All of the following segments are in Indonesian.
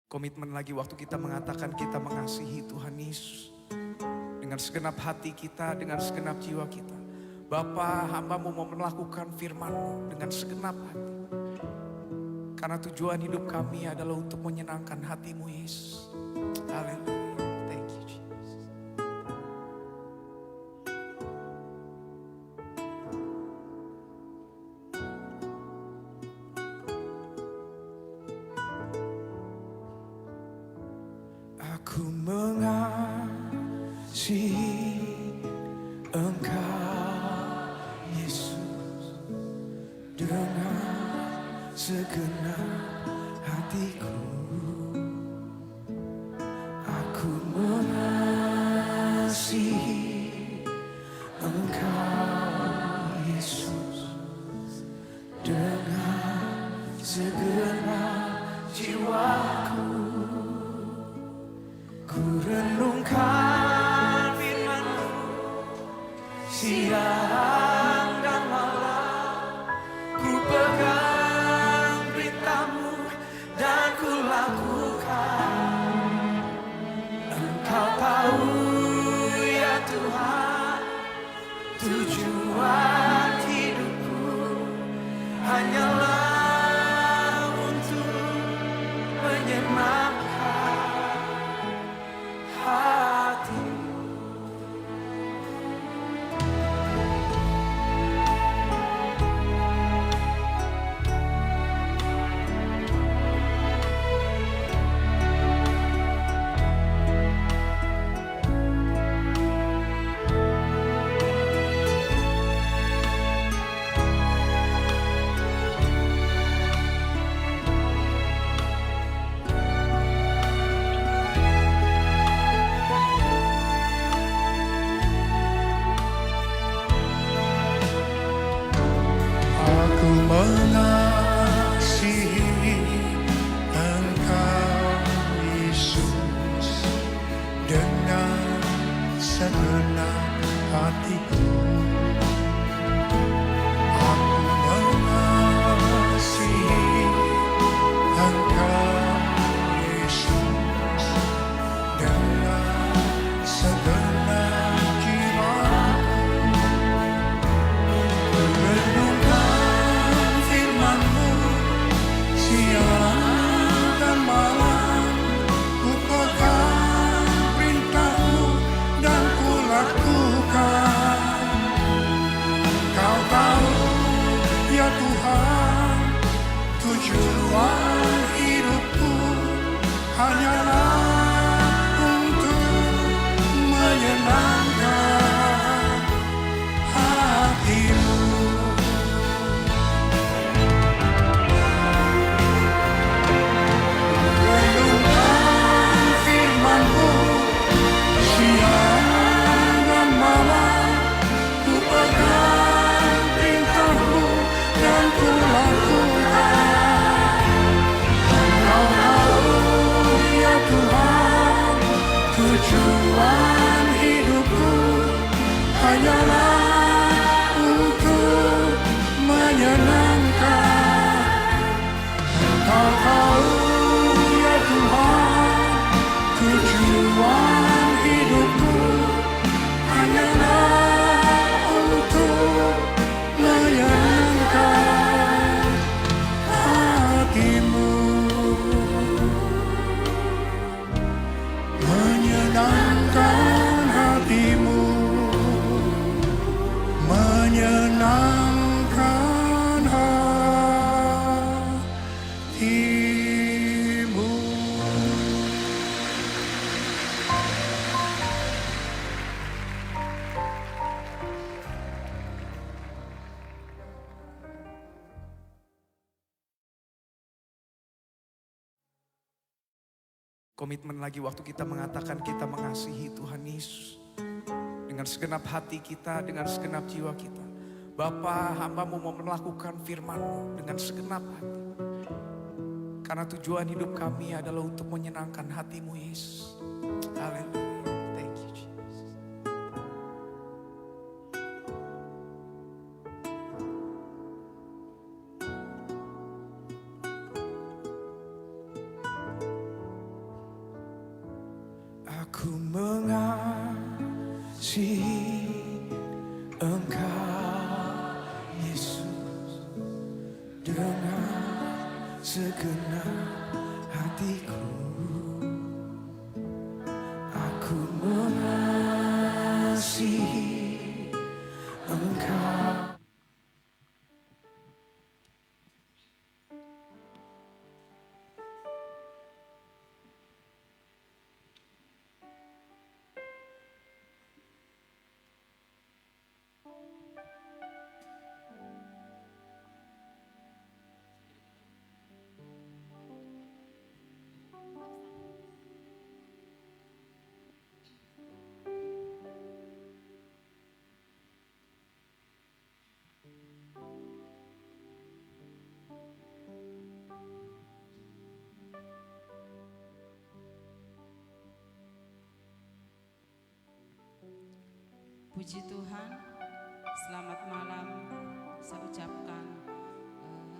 Komitmen lagi waktu kita mengatakan kita mengasihi Tuhan Yesus. Dengan segenap hati kita, dengan segenap jiwa kita. Bapa, hamba-Mu mau melakukan firman-Mu dengan segenap hati. Karena tujuan hidup kami adalah untuk menyenangkan hati-Mu Yesus. Haleluya. Thank you Jesus. Aku mengasihi Engkau Yesus dengan segenap hatiku. Aku mengasihi Engkau Yesus dengan segenap jiwaku. Ku renungkan firman-Mu siang dan malam. Ku pegang perintah-Mu dan ku lakukan. Engkau tahu ya Tuhan, tujuan hidupku hanyalah untuk menyenangkan hati. Aku mengasihi Engkau Yesus dengan segenap hatiku. Aku mengasihi Engkau Yesus dengan segenap jiwaku. Renungkan firman-Mu siang dan malam. Ku pegang perintah-Mu dan ku lakukan. Kau tahu ya Tuhan, tujuan hidupku hanyalah untuk menyenangkan hati-Mu. Renungkan firman-Mu siang dan malam. Ku pegang perintah-Mu dan ku lakukan. Engkau tahu ya Tuhan, tujuan hidupku hanyalah untuk menyenangkan. Engkau tahu ya Tuhan, tujuan hidupku hanyalah untuk menyenangkan hati-Mu. Menyenangkan hati-Mu, menyenangkan hati-Mu. Komitmen lagi waktu kita mengatakan kita mengasihi Tuhan Yesus. Dengan segenap hati kita, dengan segenap jiwa kita. Bapa, hamba-Mu mau melakukan firman-Mu dengan segenap hati. Karena tujuan hidup kami adalah untuk menyenangkan hati-Mu Yesus. Haleluya. Thank you Jesus. Aku mengasihi Engkau Yesus dengan segenap hatiku. Aku mengasihi Engkau. Puji Tuhan, selamat malam. Saya ucapkan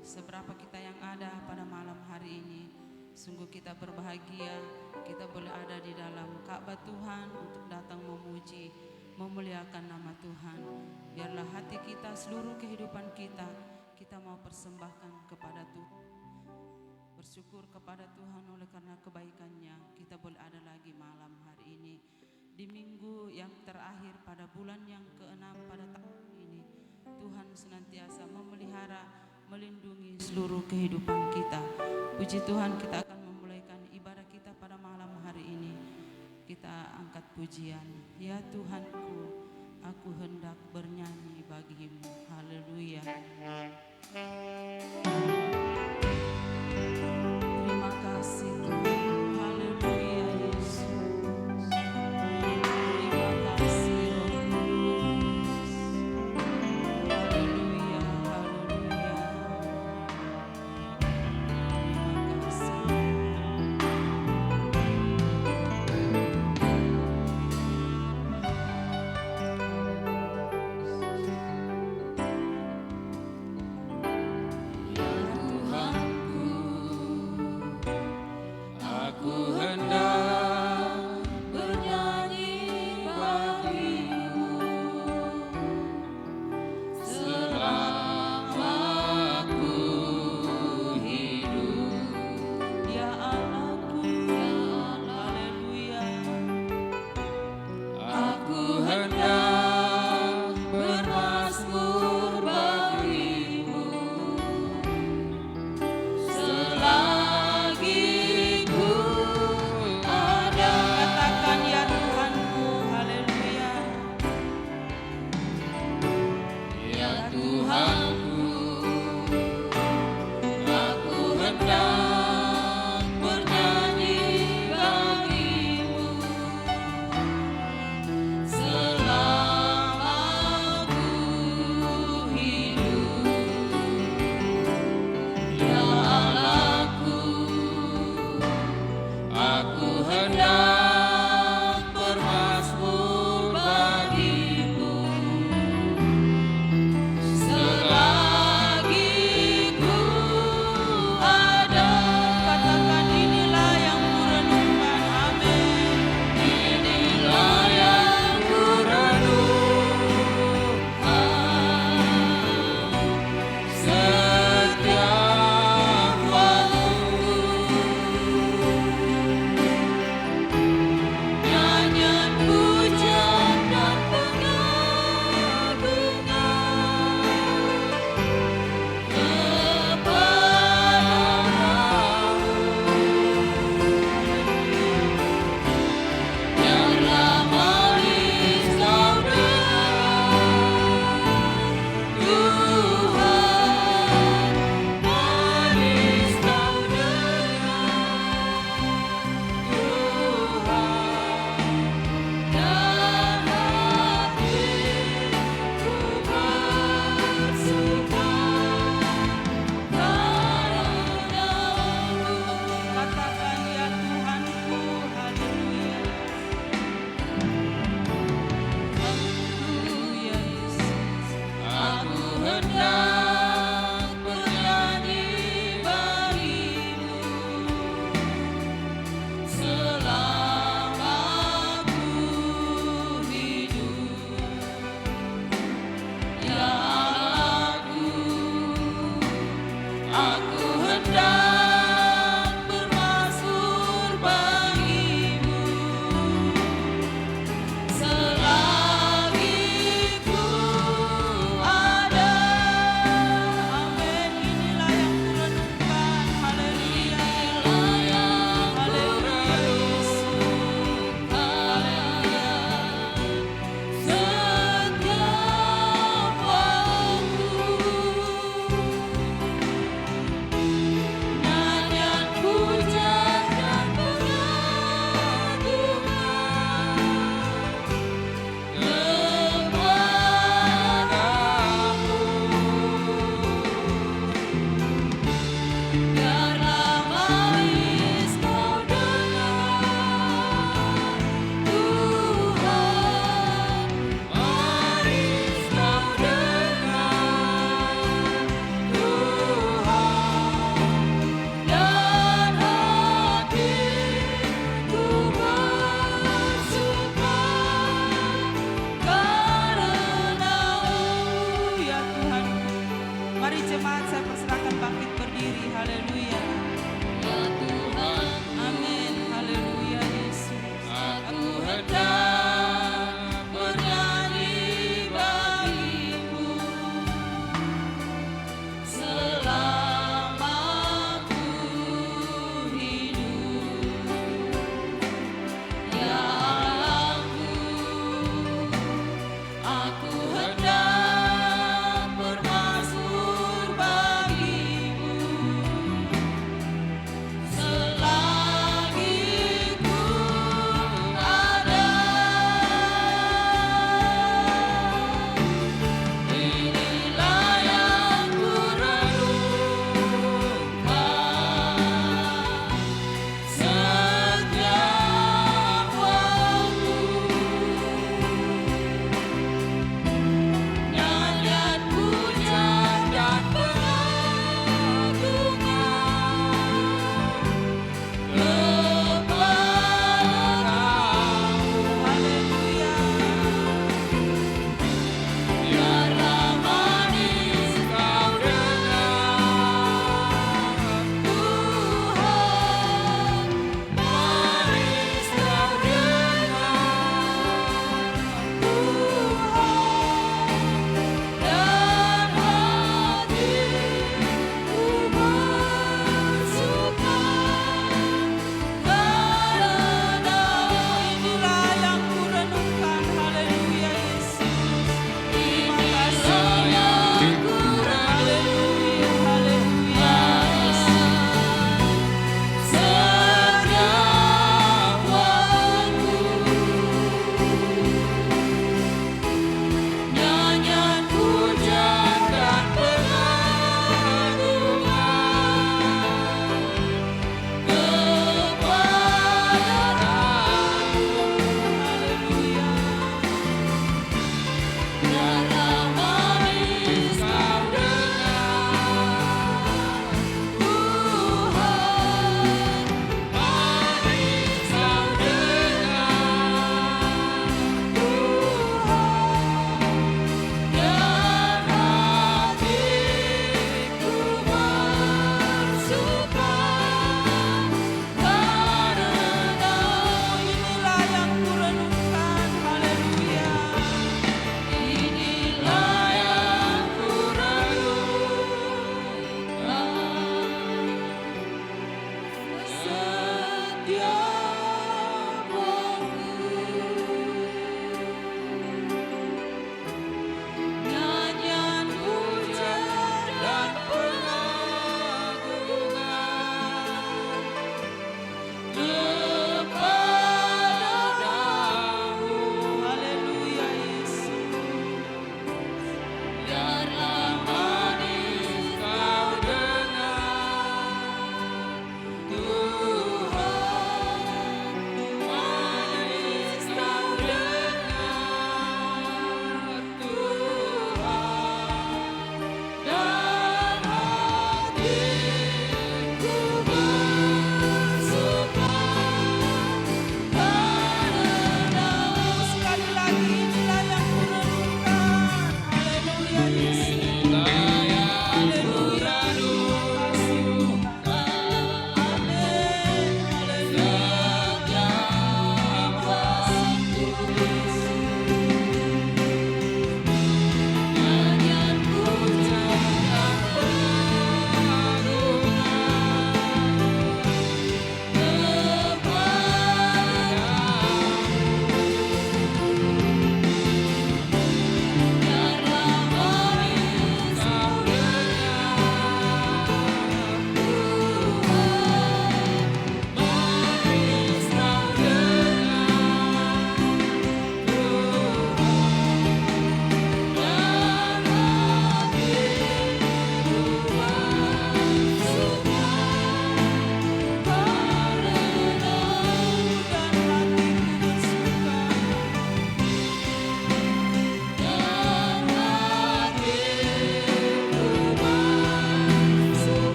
seberapa kita yang ada pada malam hari ini. Sungguh kita berbahagia, kita boleh ada di dalam Ka'bah Tuhan untuk datang memuji, memuliakan nama Tuhan. Biarlah hati kita, seluruh kehidupan kita mau persembahkan kepada Tuhan. Bersyukur kepada Tuhan oleh karena kebaikannya, kita boleh ada lagi malam hari ini. Di minggu yang terakhir pada bulan yang ke-6 pada tahun ini, Tuhan senantiasa memelihara, melindungi seluruh kehidupan kita. Puji Tuhan, kita akan memulaikan ibadah kita pada malam hari ini. Kita angkat pujian. Ya Tuhanku, aku hendak bernyanyi bagimu. Haleluya. Terima kasih Tuhan. Haleluya Yesus. Tuhan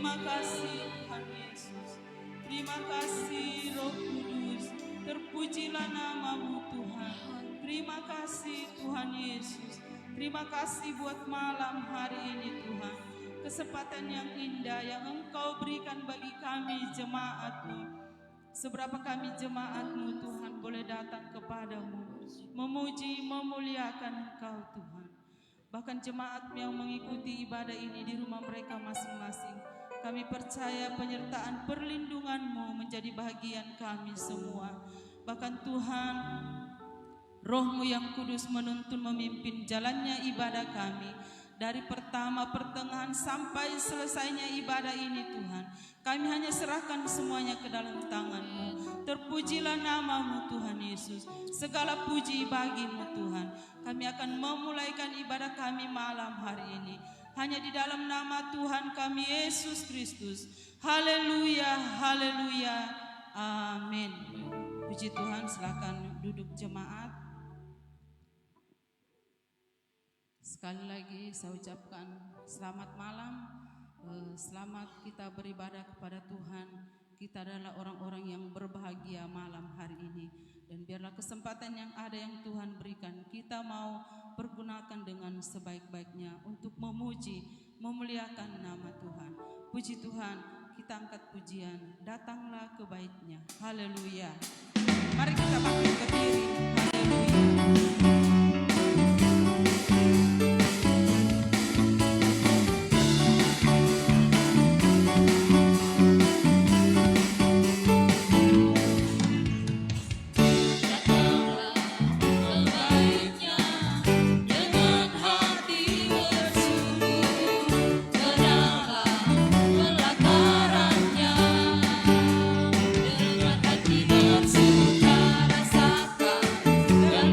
Terima kasih Tuhan Yesus. Terima kasih Roh Kudus. Terpujilah nama-Mu Tuhan. Terima kasih Tuhan Yesus. Terima kasih buat malam hari ini Tuhan. Kesempatan yang indah yang Engkau berikan bagi kami jemaat-Mu. Seberapa kami jemaat-Mu Tuhan boleh datang kepadamu, memuji, memuliakan Engkau Tuhan. Bahkan jemaat yang mengikuti ibadah ini di rumah mereka masing-masing, kami percaya penyertaan perlindungan-Mu menjadi bahagian kami semua. Bahkan Tuhan, Roh-Mu yang kudus menuntun memimpin jalannya ibadah kami. Dari pertama pertengahan sampai selesainya ibadah ini Tuhan, kami hanya serahkan semuanya ke dalam tangan-Mu. Terpujilah nama-Mu Tuhan Yesus. Segala puji bagi-Mu Tuhan. Kami akan memulaikan ibadah kami malam hari ini hanya di dalam nama Tuhan kami Yesus Kristus. Haleluya, haleluya, amin. Puji Tuhan, silakan duduk jemaat. Sekali lagi saya ucapkan selamat malam, selamat kita beribadah kepada Tuhan. Kita adalah orang-orang yang berbahagia malam hari ini. Dan biarlah kesempatan yang ada yang Tuhan berikan, kita mau pergunakan dengan sebaik-baiknya untuk memuji, memuliakan nama Tuhan. Puji Tuhan, kita angkat pujian, datanglah ke bait-Nya. Haleluya. Mari kita bangkit berdiri. Haleluya. Dengan hati bersuka rasakan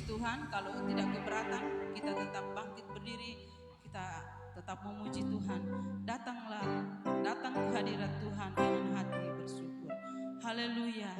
Tuhan, kalau tidak keberatan kita tetap bangkit berdiri, kita tetap memuji Tuhan. Datang ke hadirat Tuhan dengan hati bersyukur. Haleluya.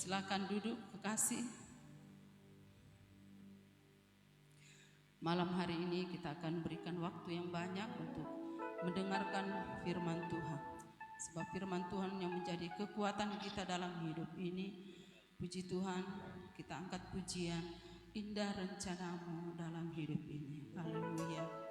Silakan duduk, kekasih. Malam hari ini kita akan berikan waktu yang banyak untuk mendengarkan firman Tuhan. Sebab firman Tuhan yang menjadi kekuatan kita dalam hidup ini. Puji Tuhan, kita angkat pujian, indah rencanamu dalam hidup ini. Haleluya.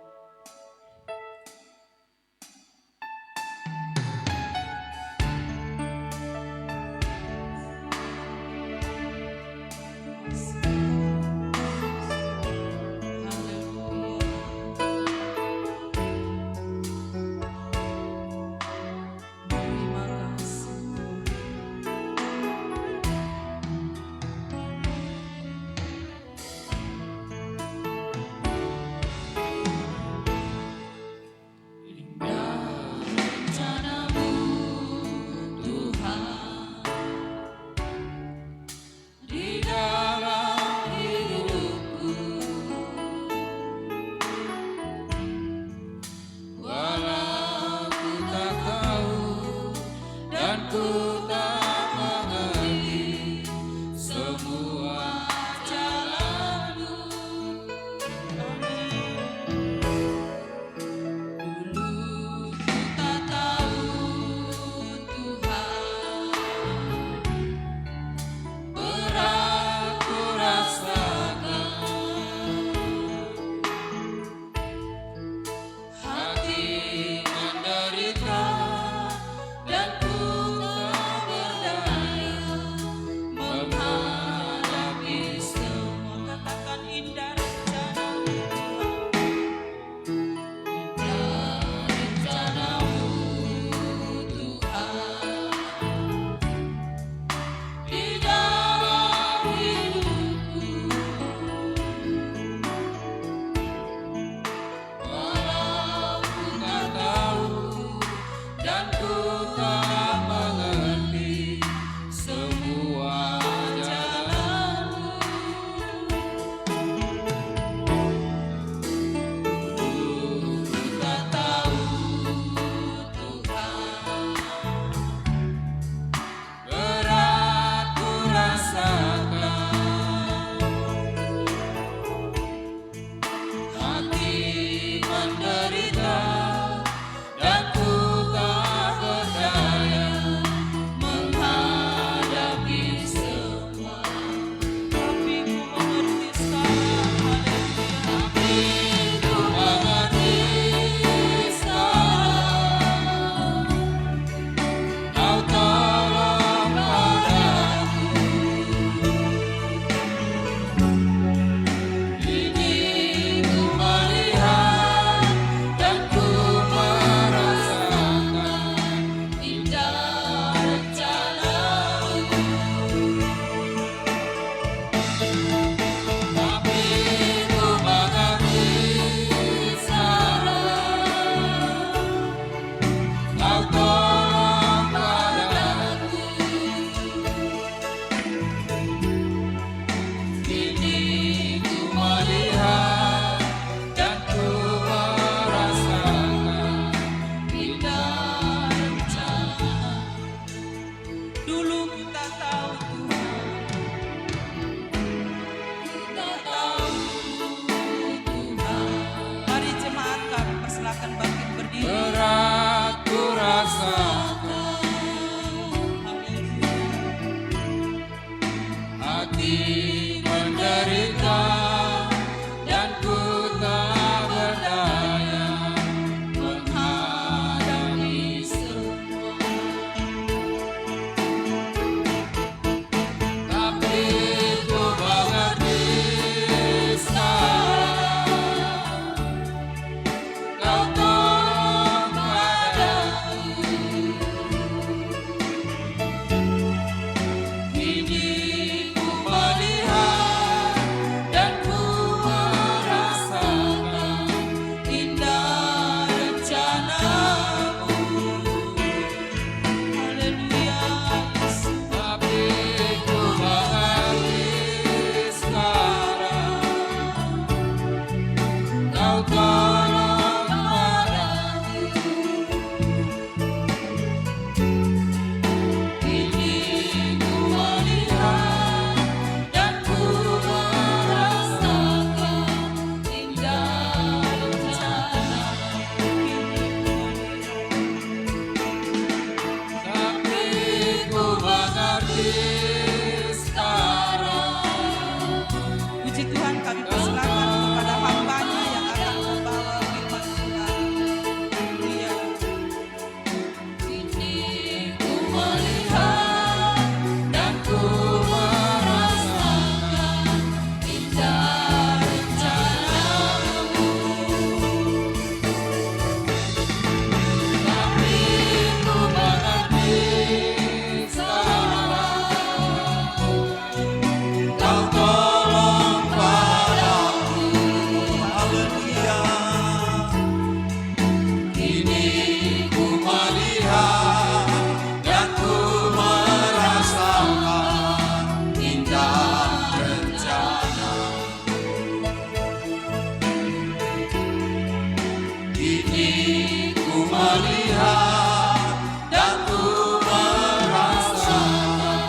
melihat dan ku merasakan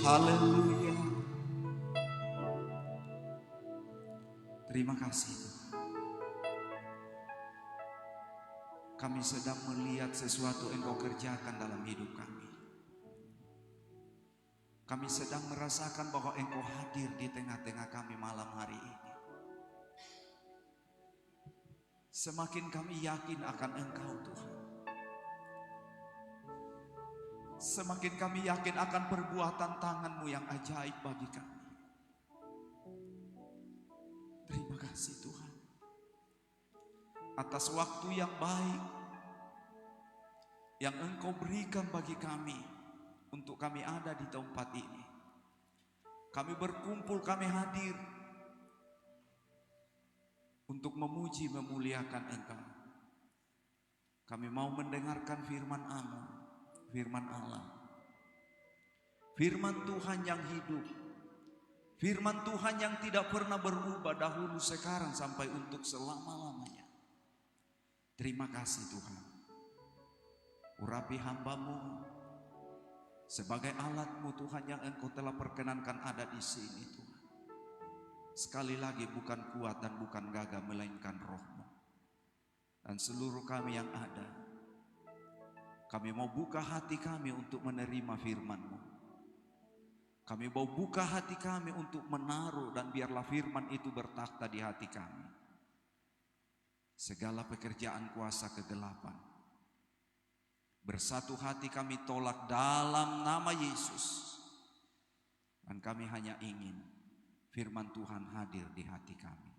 Haleluya. Terima kasih Tuhan. Kami sedang melihat sesuatu Engkau kerjakan dalam hidup kami. Kami sedang merasakan bahwa Engkau hadir di tengah-tengah kami malam hari ini. Semakin kami yakin akan Engkau Tuhan. Semakin kami yakin akan perbuatan tangan-Mu yang ajaib bagi kami. Terima kasih Tuhan. Atas waktu yang baik yang Engkau berikan bagi kami untuk kami ada di tempat ini. Kami berkumpul, kami hadir untuk memuji, memuliakan Engkau. Kami mau mendengarkan firman firman Allah. Firman Tuhan yang hidup. Firman Tuhan yang tidak pernah berubah dahulu, sekarang, sampai untuk selama-lamanya. Terima kasih Tuhan. Urapi hamba-Mu sebagai alat-Mu Tuhan yang Engkau telah perkenankan ada di sini Tuhan. Sekali lagi bukan kuat dan bukan gagah, melainkan Roh-Mu. Dan seluruh kami yang ada, kami mau buka hati kami untuk menerima firman-Mu. Kami mau buka hati kami untuk menaruh, dan biarlah firman itu bertakhta di hati kami. Segala pekerjaan kuasa kegelapan, bersatu hati kami tolak dalam nama Yesus. Dan kami hanya ingin firman Tuhan hadir di hati kami.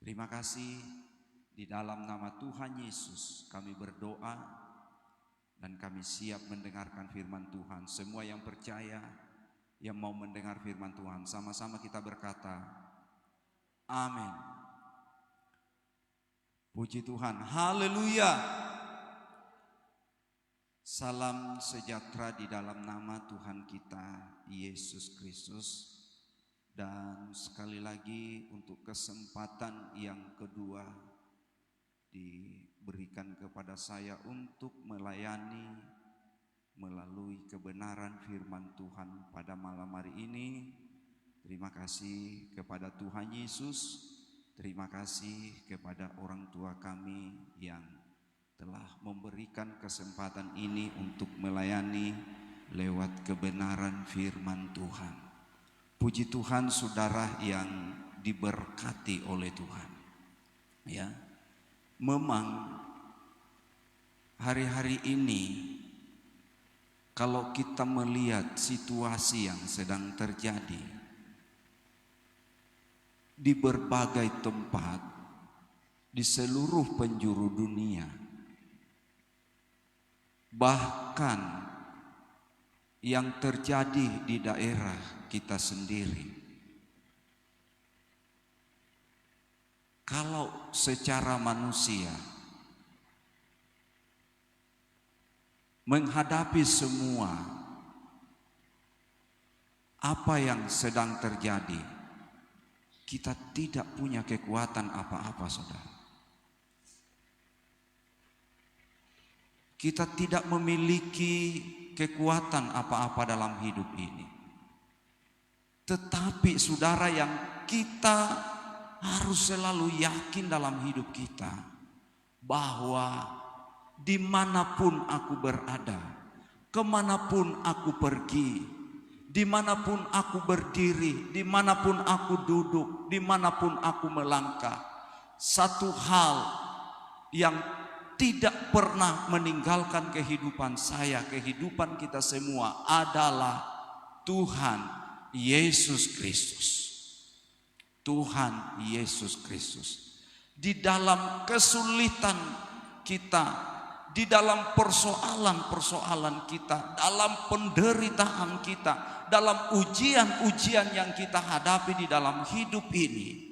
Terima kasih, di dalam nama Tuhan Yesus kami berdoa, dan kami siap mendengarkan firman Tuhan. Semua yang percaya, yang mau mendengar firman Tuhan, sama-sama kita berkata, amin. Puji Tuhan, haleluya. Salam sejahtera di dalam nama Tuhan kita Yesus Kristus. Dan sekali lagi untuk kesempatan yang kedua diberikan kepada saya untuk melayani melalui kebenaran firman Tuhan pada malam hari ini. Terima kasih kepada Tuhan Yesus. Terima kasih kepada orang tua kami yang telah memberikan kesempatan ini untuk melayani lewat kebenaran firman Tuhan. Puji Tuhan saudara yang diberkati oleh Tuhan. Ya. Memang hari-hari ini kalau kita melihat situasi yang sedang terjadi di berbagai tempat di seluruh penjuru dunia, bahkan yang terjadi di daerah kita sendiri, kalau secara manusia menghadapi semua apa yang sedang terjadi, kita tidak punya kekuatan apa-apa, saudara. Kita tidak memiliki kekuatan apa-apa dalam hidup ini. Tetapi saudara, yang kita harus selalu yakin dalam hidup kita, bahwa dimanapun aku berada, kemanapun aku pergi, dimanapun aku berdiri, dimanapun aku duduk, dimanapun aku melangkah, satu hal yang tidak pernah meninggalkan kehidupan saya, kehidupan kita semua adalah Tuhan Yesus Kristus. Tuhan Yesus Kristus. Di dalam kesulitan kita, di dalam persoalan-persoalan kita, dalam penderitaan kita, dalam ujian-ujian yang kita hadapi di dalam hidup ini,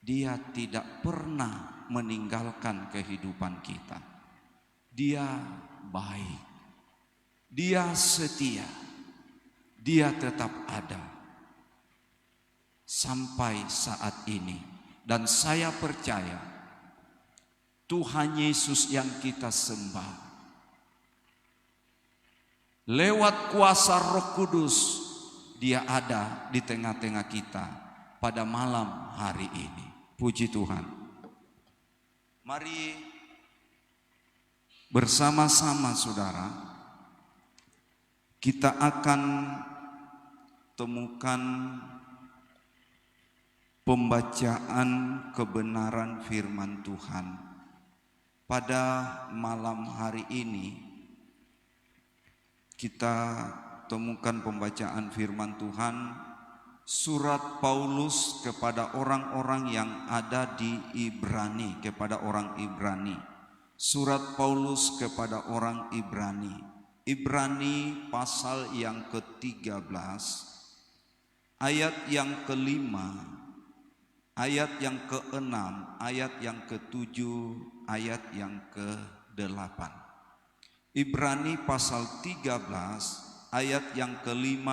Dia tidak pernah meninggalkan kehidupan kita. Dia baik, Dia setia, Dia tetap ada sampai saat ini. Dan saya percaya Tuhan Yesus yang kita sembah, lewat kuasa Roh Kudus, Dia ada di tengah-tengah kita pada malam hari ini. Puji Tuhan. Mari bersama-sama saudara, kita akan temukan pembacaan kebenaran firman Tuhan pada malam hari ini. Kita temukan pembacaan firman Tuhan surat Paulus kepada orang-orang yang ada di Ibrani, kepada orang Ibrani. Surat Paulus kepada orang Ibrani. Ibrani pasal yang ke-13, ayat yang ke-5, ayat yang ke-6, ayat yang ke-7, ayat yang ke-8. Ibrani pasal 13 ayat yang ke-5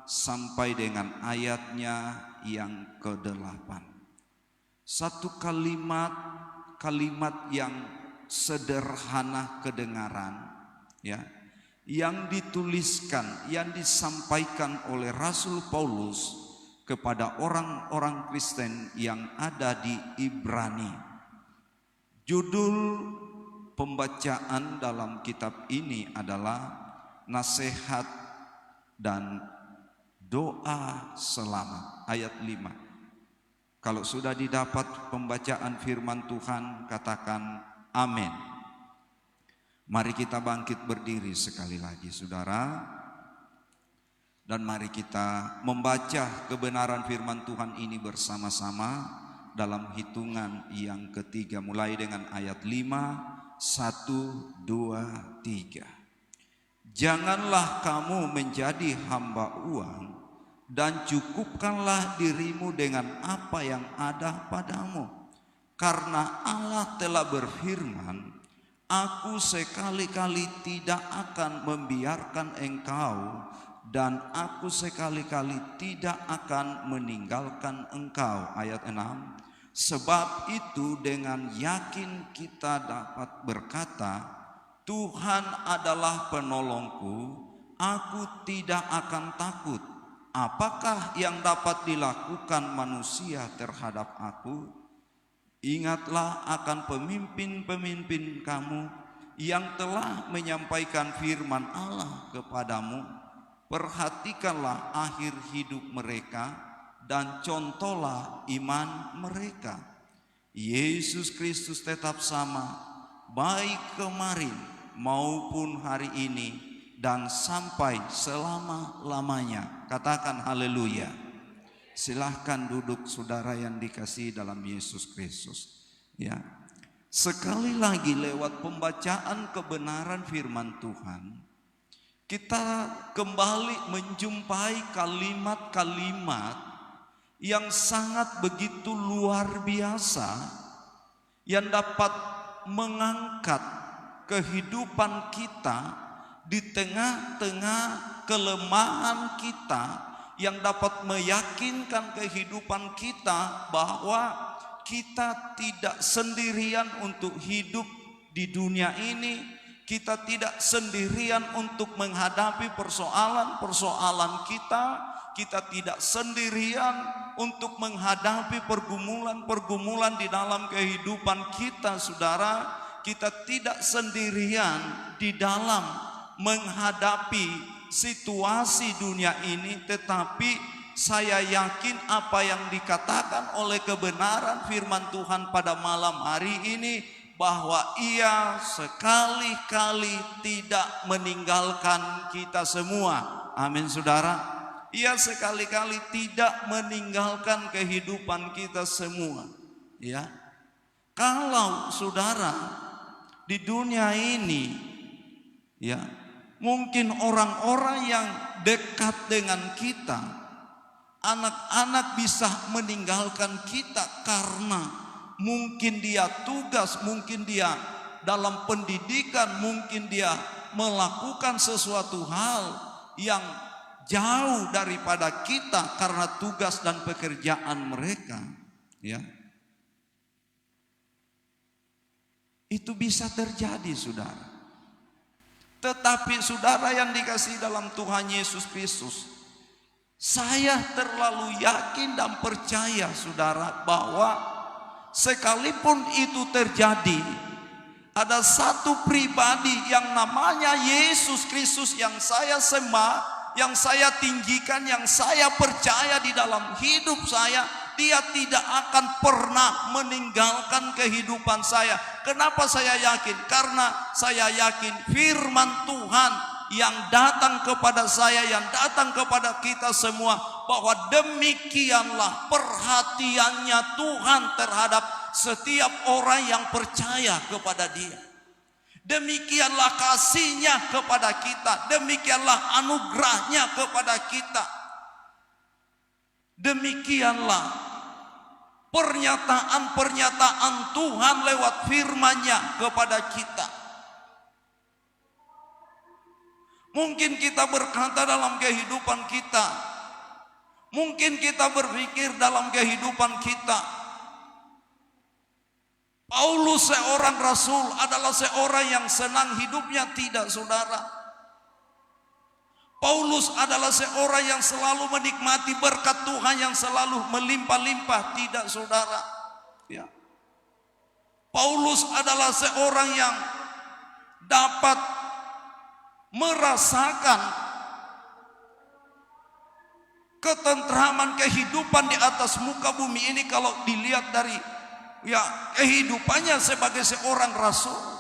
sampai dengan ayatnya yang ke-8. Satu kalimat yang sederhana kedengaran, ya, yang dituliskan, yang disampaikan oleh Rasul Paulus kepada orang-orang Kristen yang ada di Ibrani. Judul pembacaan dalam kitab ini adalah nasihat dan doa selamat, ayat 5. Kalau sudah didapat pembacaan firman Tuhan, katakan amin. Mari kita bangkit berdiri sekali lagi saudara, dan mari kita membaca kebenaran firman Tuhan ini bersama-sama dalam hitungan yang ketiga, mulai dengan ayat 5, 1, 2, 3. Janganlah kamu menjadi hamba uang, dan cukupkanlah dirimu dengan apa yang ada padamu. Karena Allah telah berfirman, Aku sekali-kali tidak akan membiarkan engkau, dan aku sekali-kali tidak akan meninggalkan engkau. Ayat 6. Sebab itu dengan yakin kita dapat berkata, Tuhan adalah penolongku, aku tidak akan takut. Apakah yang dapat dilakukan manusia terhadap aku? Ingatlah akan pemimpin-pemimpin kamu yang telah menyampaikan firman Allah kepadamu. Perhatikanlah akhir hidup mereka dan contohlah iman mereka. Yesus Kristus tetap sama, baik kemarin maupun hari ini dan sampai selama-lamanya. Katakan haleluya. Silahkan duduk saudara yang dikasihi dalam Yesus Kristus. Ya, sekali lagi lewat pembacaan kebenaran firman Tuhan, kita kembali menjumpai kalimat-kalimat yang sangat begitu luar biasa, yang dapat mengangkat kehidupan kita di tengah-tengah kelemahan kita, yang dapat meyakinkan kehidupan kita bahwa kita tidak sendirian untuk hidup di dunia ini. Kita tidak sendirian untuk menghadapi persoalan-persoalan kita. Kita tidak sendirian untuk menghadapi pergumulan-pergumulan di dalam kehidupan kita, saudara. Kita tidak sendirian di dalam menghadapi situasi dunia ini, tetapi saya yakin apa yang dikatakan oleh kebenaran firman Tuhan pada malam hari ini, bahwa Ia sekali-kali tidak meninggalkan kita semua. Amin saudara. Ia sekali-kali tidak meninggalkan kehidupan kita semua. Ya, kalau saudara di dunia ini, ya, mungkin orang-orang yang dekat dengan kita, anak-anak bisa meninggalkan kita karena mungkin dia tugas, mungkin dia dalam pendidikan, mungkin dia melakukan sesuatu hal yang jauh daripada kita karena tugas dan pekerjaan mereka, ya. Itu bisa terjadi, saudara. Tetapi saudara yang dikasihi dalam Tuhan Yesus Kristus, saya terlalu yakin dan percaya, saudara, bahwa sekalipun itu terjadi, ada satu pribadi yang namanya Yesus Kristus yang saya sembah, yang saya tinggikan, yang saya percaya di dalam hidup saya. Dia tidak akan pernah meninggalkan kehidupan saya. Kenapa saya yakin? Karena saya yakin firman Tuhan yang datang kepada saya, yang datang kepada kita semua, bahwa demikianlah perhatiannya Tuhan terhadap setiap orang yang percaya kepada Dia. Demikianlah kasihnya kepada kita, demikianlah anugerahnya kepada kita. Demikianlah pernyataan-pernyataan Tuhan lewat firman-Nya kepada kita. Mungkin kita berkata dalam kehidupan kita, mungkin kita berpikir dalam kehidupan kita, Paulus seorang rasul adalah seorang yang senang hidupnya. Tidak, saudara. Paulus adalah seorang yang selalu menikmati berkat Tuhan yang selalu melimpah-limpah. Tidak, saudara. Ya. Paulus adalah seorang yang dapat merasakan ketentraman kehidupan di atas muka bumi ini kalau dilihat dari kehidupannya sebagai seorang rasul.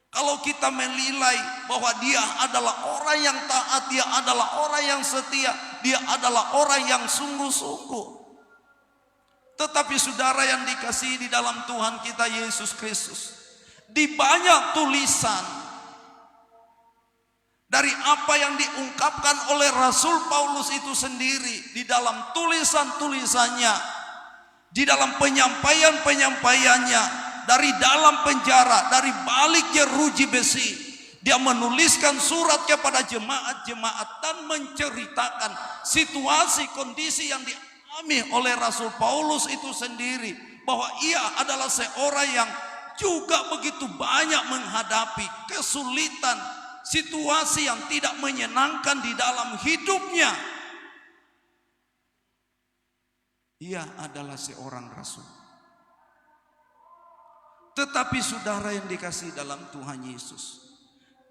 Kalau kita menilai bahwa dia adalah orang yang taat, dia adalah orang yang setia, dia adalah orang yang sungguh-sungguh. Tetapi saudara yang dikasihi di dalam Tuhan kita Yesus Kristus, di banyak tulisan dari apa yang diungkapkan oleh Rasul Paulus itu sendiri, di dalam tulisan-tulisannya, di dalam penyampaian-penyampaiannya, dari dalam penjara, dari balik jeruji besi, dia menuliskan surat kepada jemaat-jemaat dan menceritakan situasi kondisi yang dialami oleh Rasul Paulus itu sendiri, bahwa ia adalah seorang yang juga begitu banyak menghadapi kesulitan, situasi yang tidak menyenangkan di dalam hidupnya. Ia adalah seorang rasul. Tetapi saudara yang dikasihi dalam Tuhan Yesus,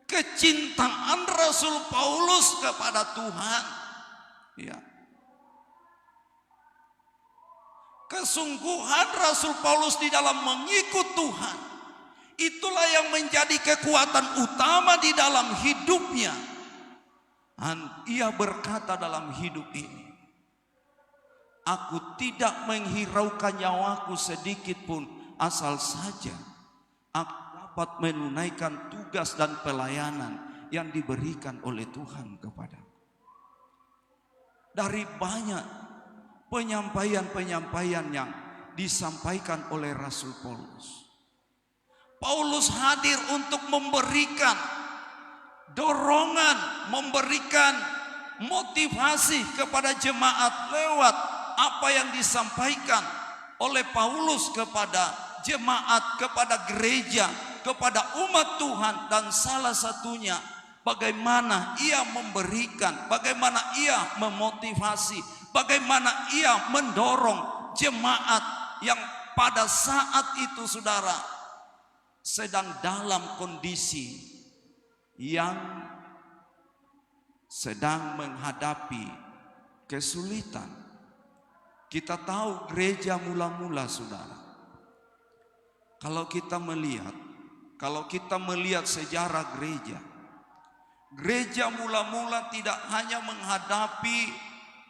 kecintaan Rasul Paulus kepada Tuhan, ya, kesungguhan Rasul Paulus di dalam mengikut Tuhan, itulah yang menjadi kekuatan utama di dalam hidupnya. Dan ia berkata dalam hidup ini, aku tidak menghiraukan nyawaku sedikit pun, asal saja aku dapat menunaikan tugas dan pelayanan yang diberikan oleh Tuhan kepadaku. Dari banyak penyampaian-penyampaian yang disampaikan oleh Rasul Paulus, Paulus hadir untuk memberikan dorongan, memberikan motivasi kepada jemaat lewat apa yang disampaikan oleh Paulus kepada jemaat, kepada gereja, kepada umat Tuhan. Dan salah satunya bagaimana ia memberikan, bagaimana ia memotivasi, bagaimana ia mendorong jemaat yang pada saat itu, saudara, sedang dalam kondisi yang sedang menghadapi kesulitan. Kita tahu gereja mula-mula, saudara, kalau kita melihat sejarah gereja mula-mula tidak hanya menghadapi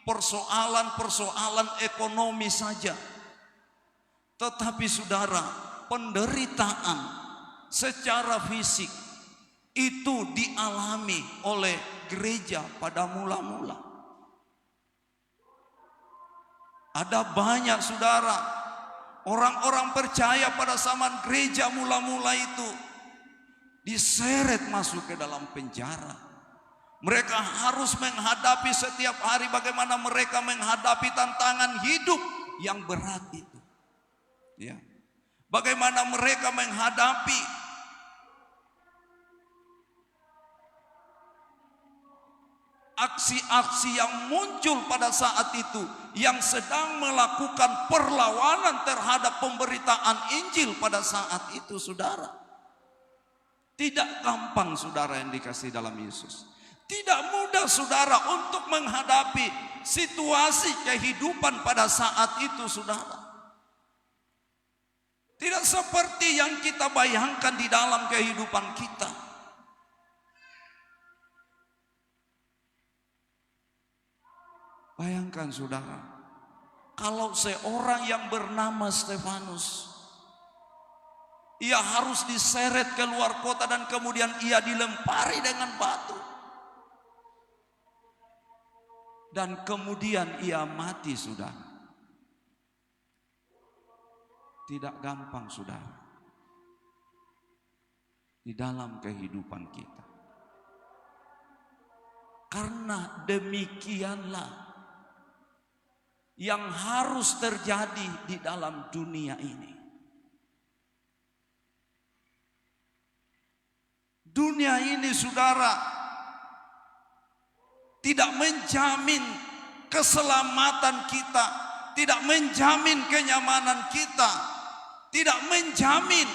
persoalan-persoalan ekonomi saja, tetapi saudara, penderitaan secara fisik itu dialami oleh gereja pada mula-mula. Ada banyak, saudara, orang-orang percaya pada zaman gereja mula-mula itu diseret masuk ke dalam penjara. Mereka harus menghadapi setiap hari bagaimana mereka menghadapi tantangan hidup yang berat itu. Ya. Bagaimana mereka menghadapi aksi-aksi yang muncul pada saat itu, yang sedang melakukan perlawanan terhadap pemberitaan Injil pada saat itu, saudara. Tidak gampang, saudara yang dikasihi dalam Yesus. Tidak mudah, saudara, untuk menghadapi situasi kehidupan pada saat itu, saudara. Tidak seperti yang kita bayangkan di dalam kehidupan kita. Bayangkan, saudara, kalau seorang yang bernama Stefanus, ia harus diseret keluar kota dan kemudian ia dilempari dengan batu. Dan kemudian ia mati, saudara. Tidak gampang, saudara, di dalam kehidupan kita. Karena demikianlah yang harus terjadi di dalam dunia ini. Dunia ini, saudara, tidak menjamin keselamatan kita, tidak menjamin kenyamanan kita, tidak menjamin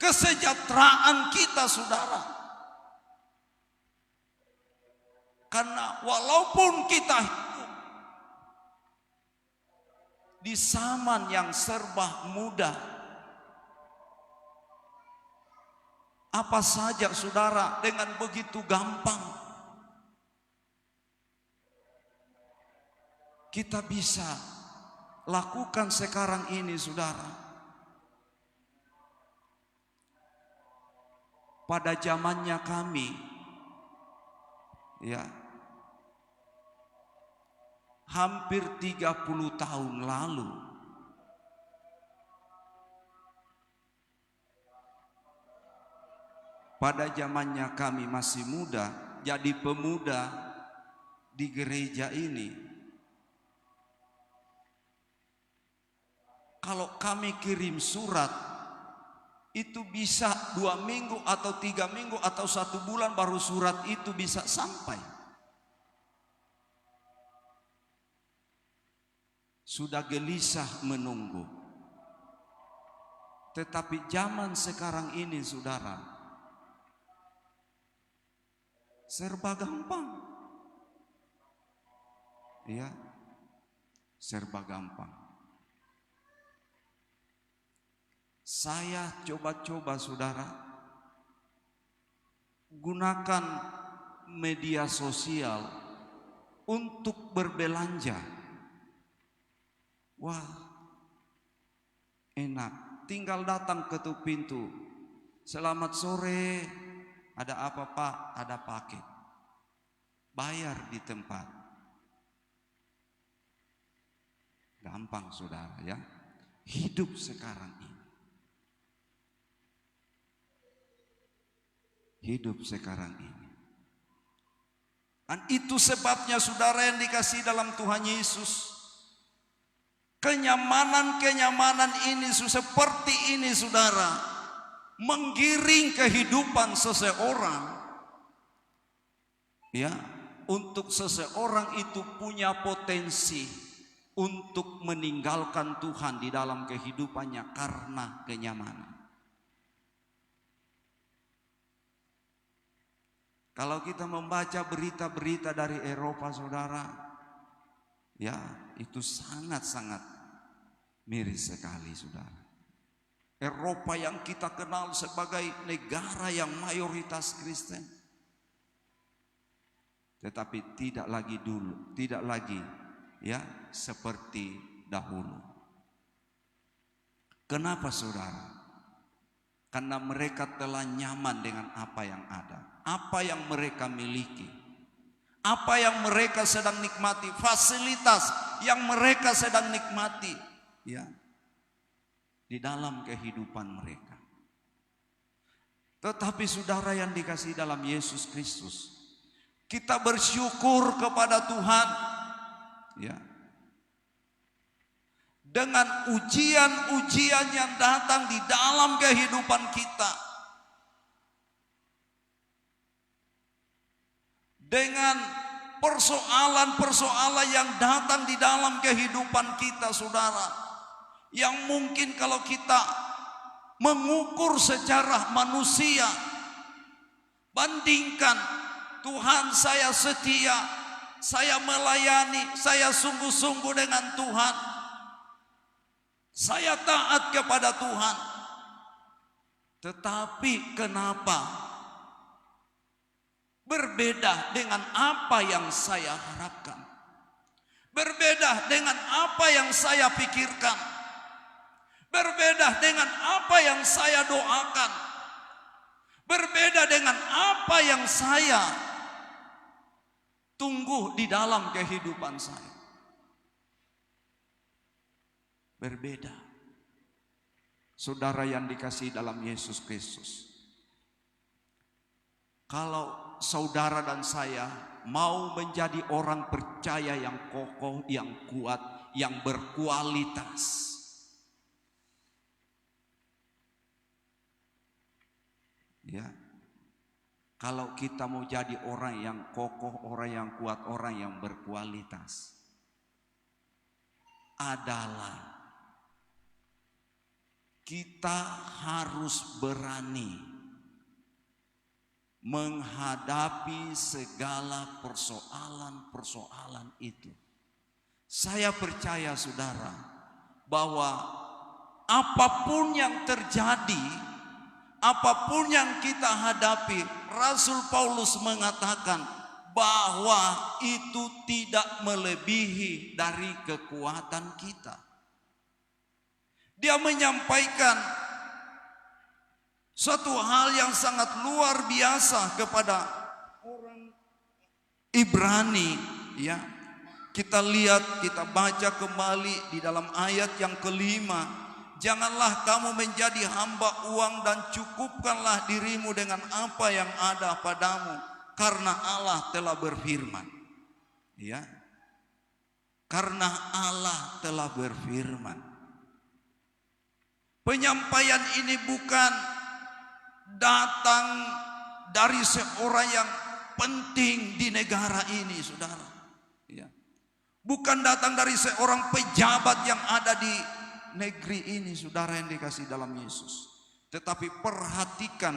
kesejahteraan kita, saudara. Karena walaupun kita hidup di zaman yang serba mudah, apa saja, saudara, dengan begitu gampang kita bisa lakukan sekarang ini, saudara. Pada zamannya kami, ya, hampir 30 tahun lalu, pada zamannya kami masih muda, jadi pemuda di gereja ini. Kalau kami kirim surat, itu bisa 2 minggu atau 3 minggu atau 1 bulan baru surat itu bisa sampai. Sudah gelisah menunggu. Tetapi zaman sekarang ini, saudara, serba gampang. Ya, serba gampang. Saya coba-coba, saudara, gunakan media sosial untuk berbelanja. Wah, enak. Tinggal datang ketuk pintu. Selamat sore, ada apa, Pak? Ada paket. Bayar di tempat. Gampang, saudara, ya. Hidup sekarang ini. Hidup sekarang ini. Dan itu sebabnya, saudara yang dikasihi dalam Tuhan Yesus, kenyamanan-kenyamanan ini seperti ini, saudara, menggiring kehidupan seseorang. Ya, untuk seseorang itu punya potensi untuk meninggalkan Tuhan di dalam kehidupannya karena kenyamanan. Kalau kita membaca berita-berita dari Eropa, saudara, ya, itu sangat-sangat miris sekali, saudara. Eropa yang kita kenal sebagai negara yang mayoritas Kristen, tetapi tidak lagi ya seperti dahulu. Kenapa, saudara? Karena mereka telah nyaman dengan apa yang ada, apa yang mereka miliki, apa yang mereka sedang nikmati, fasilitas yang mereka sedang nikmati, ya, di dalam kehidupan mereka. Tetapi saudara yang dikasihi dalam Yesus Kristus, Kita bersyukur kepada Tuhan, ya. Dengan ujian-ujian yang datang di dalam kehidupan kita, dengan persoalan-persoalan yang datang di dalam kehidupan kita, saudara, yang mungkin kalau kita mengukur secara manusia, bandingkan, Tuhan saya setia, saya melayani, saya sungguh-sungguh dengan Tuhan, saya taat kepada Tuhan. Tetapi kenapa berbeda dengan apa yang saya harapkan, berbeda dengan apa yang saya pikirkan, berbeda dengan apa yang saya doakan, berbeda dengan apa yang saya tunggu di dalam kehidupan saya. Berbeda. Saudara yang dikasihi dalam Yesus Kristus, kalau saudara dan saya mau menjadi orang percaya yang kokoh, yang kuat, yang berkualitas, ya, kalau kita mau jadi orang yang kokoh, orang yang kuat, orang yang berkualitas, adalah kita harus berani menghadapi segala persoalan-persoalan itu. Saya percaya, saudara, bahwa apapun yang terjadi, apapun yang kita hadapi, Rasul Paulus mengatakan bahwa itu tidak melebihi dari kekuatan kita. Dia menyampaikan suatu hal yang sangat luar biasa kepada orang Ibrani, ya. Kita lihat, kita baca kembali di dalam ayat yang kelima. Janganlah kamu menjadi hamba uang dan cukupkanlah dirimu dengan apa yang ada padamu, karena Allah telah berfirman. Ya. Karena Allah telah berfirman. Penyampaian ini bukan datang dari seorang yang penting di negara ini, saudara. Ya. Bukan datang dari seorang pejabat yang ada di negeri ini, saudara yang dikasihi dalam Yesus. Tetapi perhatikan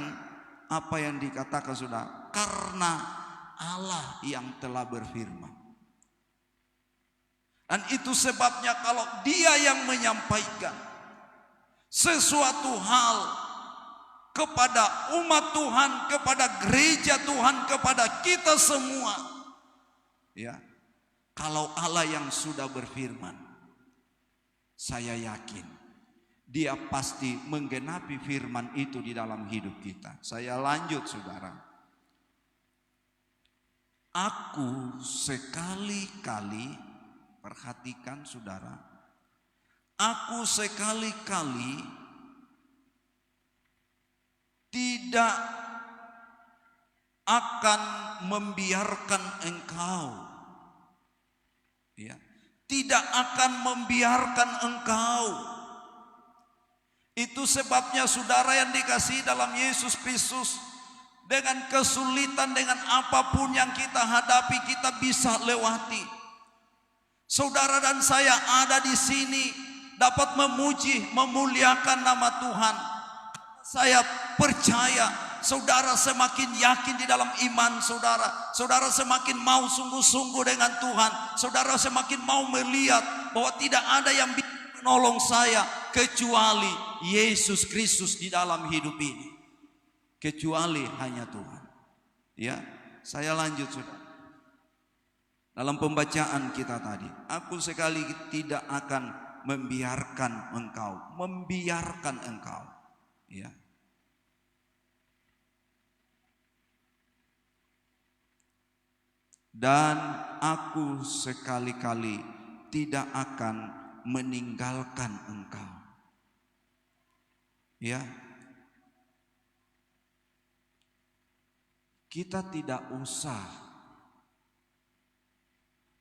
apa yang dikatakan, saudara. Karena Allah yang telah berfirman. Dan itu sebabnya kalau Dia yang menyampaikan sesuatu hal kepada umat Tuhan, kepada gereja Tuhan, kepada kita semua, ya, kalau Allah yang sudah berfirman, saya yakin Dia pasti menggenapi firman itu di dalam hidup kita. Saya lanjut, saudara. Aku sekali-kali, perhatikan saudara, aku sekali-kali tidak akan membiarkan engkau, ya, tidak akan membiarkan engkau. Itu sebabnya saudara yang dikasihi dalam Yesus Kristus, dengan kesulitan, dengan apapun yang kita hadapi, kita bisa lewati. Saudara dan saya ada di sini dapat memuji, memuliakan nama Tuhan. Saya percaya saudara semakin yakin di dalam iman saudara. Saudara semakin mau sungguh-sungguh dengan Tuhan. Saudara semakin mau melihat bahwa tidak ada yang bisa menolong saya kecuali Yesus Kristus di dalam hidup ini. Kecuali hanya Tuhan. Ya, saya lanjut, saudara. Dalam pembacaan kita tadi, aku sekali tidak akan membiarkan engkau, ya. Dan aku sekali-kali tidak akan meninggalkan engkau, ya. Kita tidak usah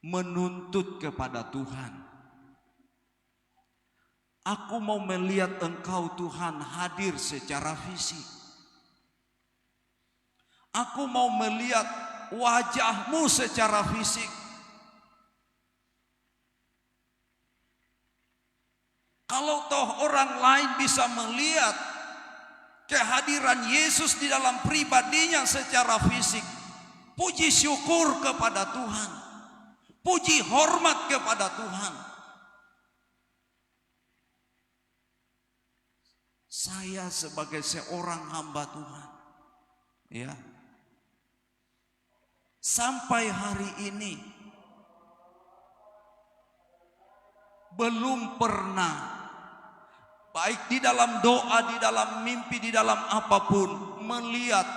menuntut kepada Tuhan. Aku mau melihat Engkau Tuhan hadir secara fisik. Aku mau melihat wajah-Mu secara fisik. Kalau toh orang lain bisa melihat kehadiran Yesus di dalam pribadinya secara fisik, puji syukur kepada Tuhan. Puji hormat kepada Tuhan. Saya sebagai seorang hamba Tuhan, ya, sampai hari ini belum pernah, baik di dalam doa, di dalam mimpi, di dalam apapun, melihat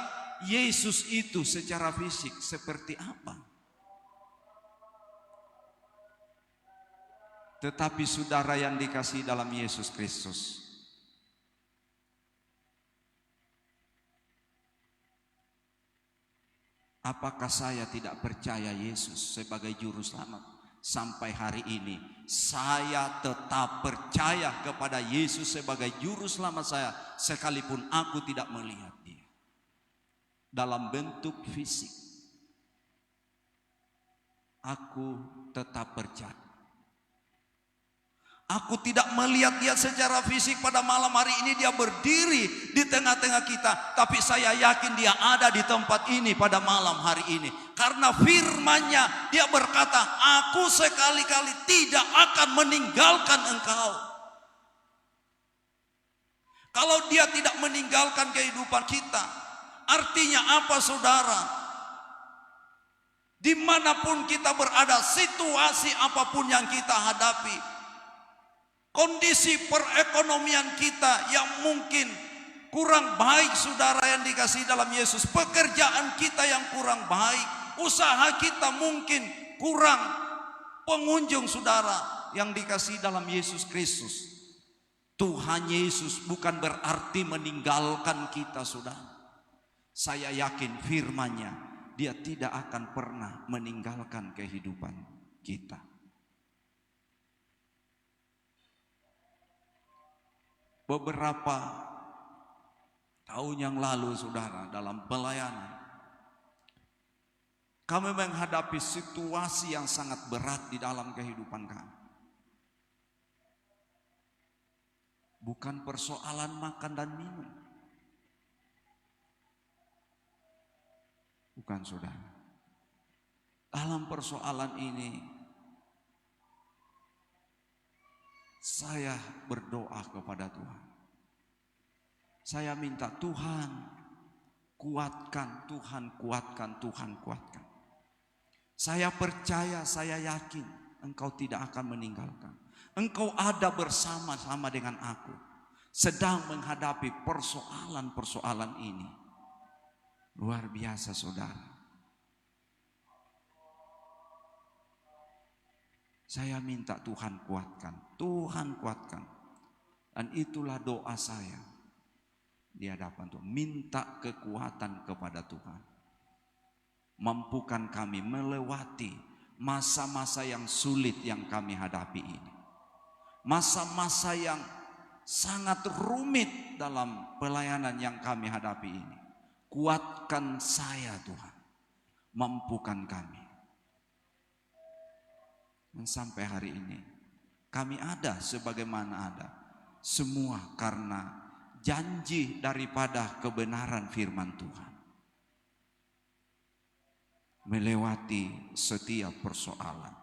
Yesus itu secara fisik seperti apa. Tetapi saudara yang dikasihi dalam Yesus Kristus, apakah saya tidak percaya Yesus sebagai juru selamat? Sampai hari ini saya tetap percaya kepada Yesus sebagai juru selamat saya, sekalipun aku tidak melihat Dia dalam bentuk fisik. Aku tetap percaya. Aku tidak melihat Dia secara fisik pada malam hari ini. Dia berdiri di tengah-tengah kita, tapi saya yakin Dia ada di tempat ini pada malam hari ini. Karena firman-Nya, Dia berkata, aku sekali-kali tidak akan meninggalkan engkau. Kalau Dia tidak meninggalkan kehidupan kita, artinya apa saudara? Dimanapun kita berada, situasi apapun yang kita hadapi, kondisi perekonomian kita yang mungkin kurang baik saudara yang dikasihi dalam Yesus, pekerjaan kita yang kurang baik, usaha kita mungkin kurang pengunjung saudara yang dikasihi dalam Yesus Kristus. Tuhan Yesus bukan berarti meninggalkan kita saudara. Saya yakin firman-Nya, Dia tidak akan pernah meninggalkan kehidupan kita. Beberapa tahun yang lalu saudara, dalam pelayanan kami menghadapi situasi yang sangat berat di dalam kehidupan kami. Bukan persoalan makan dan minum, bukan saudara. Dalam persoalan ini saya berdoa kepada Tuhan. Saya minta Tuhan kuatkan, Tuhan kuatkan, Tuhan kuatkan. Saya percaya, saya yakin Engkau tidak akan meninggalkan. Engkau ada bersama-sama dengan aku, sedang menghadapi persoalan-persoalan ini. Luar biasa saudara. Saya minta Tuhan kuatkan, Tuhan kuatkan. Dan itulah doa saya di hadapan Tuhan. Minta kekuatan kepada Tuhan. Mampukan kami melewati masa-masa yang sulit yang kami hadapi ini. Masa-masa yang sangat rumit dalam pelayanan yang kami hadapi ini. Kuatkan saya Tuhan. Mampukan kami. Dan sampai hari ini kami ada sebagaimana ada, semua karena janji daripada kebenaran firman Tuhan. Melewati setiap persoalan.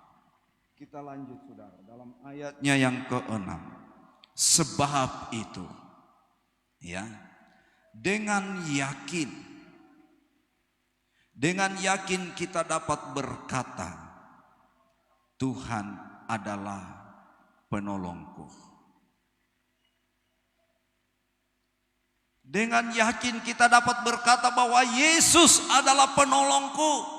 Kita lanjut saudara dalam ayatnya yang ke-6. Sebab itu, ya, dengan yakin kita dapat berkata, Tuhan adalah penolongku. Dengan yakin kita dapat berkata bahwa Yesus adalah penolongku.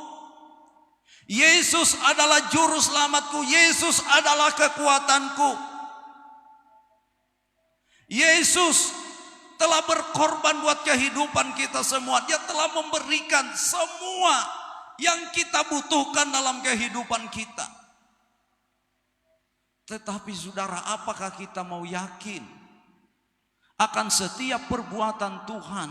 Yesus adalah juru selamatku. Yesus adalah kekuatanku. Yesus telah berkorban buat kehidupan kita semua. Dia telah memberikan semua yang kita butuhkan dalam kehidupan kita. Tetapi saudara, apakah kita mau yakin akan setiap perbuatan Tuhan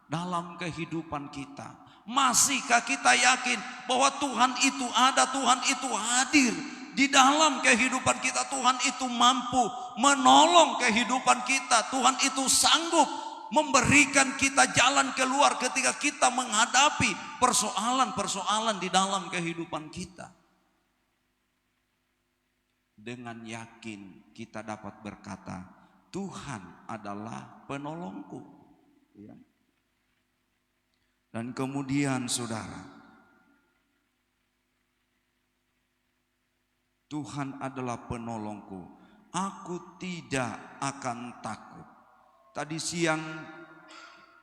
dalam kehidupan kita? Masihkah kita yakin bahwa Tuhan itu ada, Tuhan itu hadir di dalam kehidupan kita? Tuhan itu mampu menolong kehidupan kita. Tuhan itu sanggup memberikan kita jalan keluar ketika kita menghadapi persoalan-persoalan di dalam kehidupan kita. Dengan yakin kita dapat berkata, Tuhan adalah penolongku. Ya. Dan kemudian saudara, Tuhan adalah penolongku, aku tidak akan takut.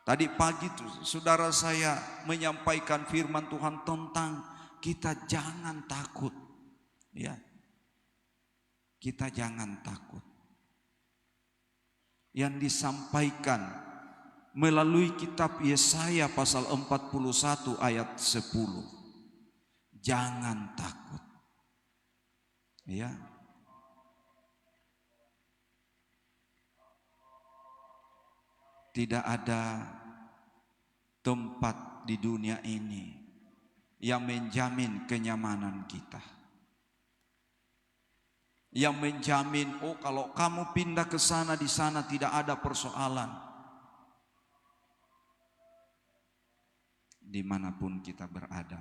Tadi pagi tuh saudara saya menyampaikan firman Tuhan tentang kita jangan takut. Ya. Kita jangan takut. Yang disampaikan melalui kitab Yesaya pasal 41 ayat 10. Jangan takut. Ya. Tidak ada tempat di dunia ini yang menjamin kenyamanan kita. Yang menjamin, oh kalau kamu pindah ke sana, di sana tidak ada persoalan. Dimanapun kita berada,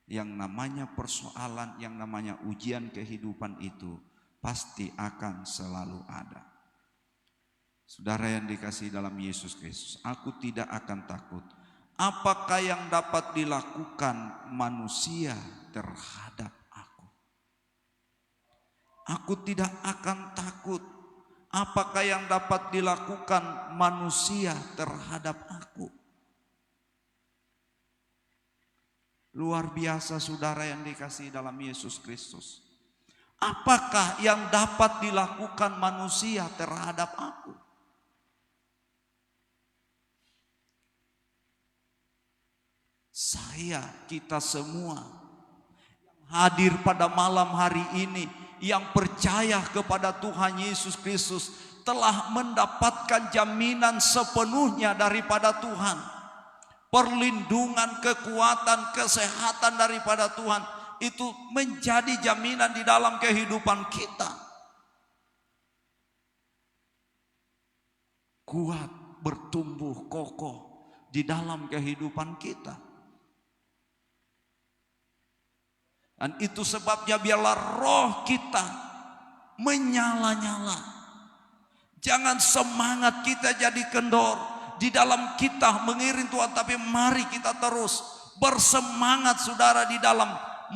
yang namanya persoalan, yang namanya ujian kehidupan itu pasti akan selalu ada. Saudara yang dikasihi dalam Yesus Kristus, aku tidak akan takut. Apakah yang dapat dilakukan manusia terhadap aku tidak akan takut. Apakah yang dapat dilakukan manusia terhadap aku? Luar biasa saudara yang dikasihi dalam Yesus Kristus. Apakah yang dapat dilakukan manusia terhadap aku? Kita semua hadir pada malam hari ini yang percaya kepada Tuhan Yesus Kristus telah mendapatkan jaminan sepenuhnya daripada Tuhan. Perlindungan, kekuatan, kesehatan daripada Tuhan itu menjadi jaminan di dalam kehidupan kita. Kuat, bertumbuh kokoh di dalam kehidupan kita. Dan itu sebabnya biarlah roh kita menyala-nyala. Jangan semangat kita jadi kendor di dalam kita mengiring Tuhan, tapi mari kita terus bersemangat saudara di dalam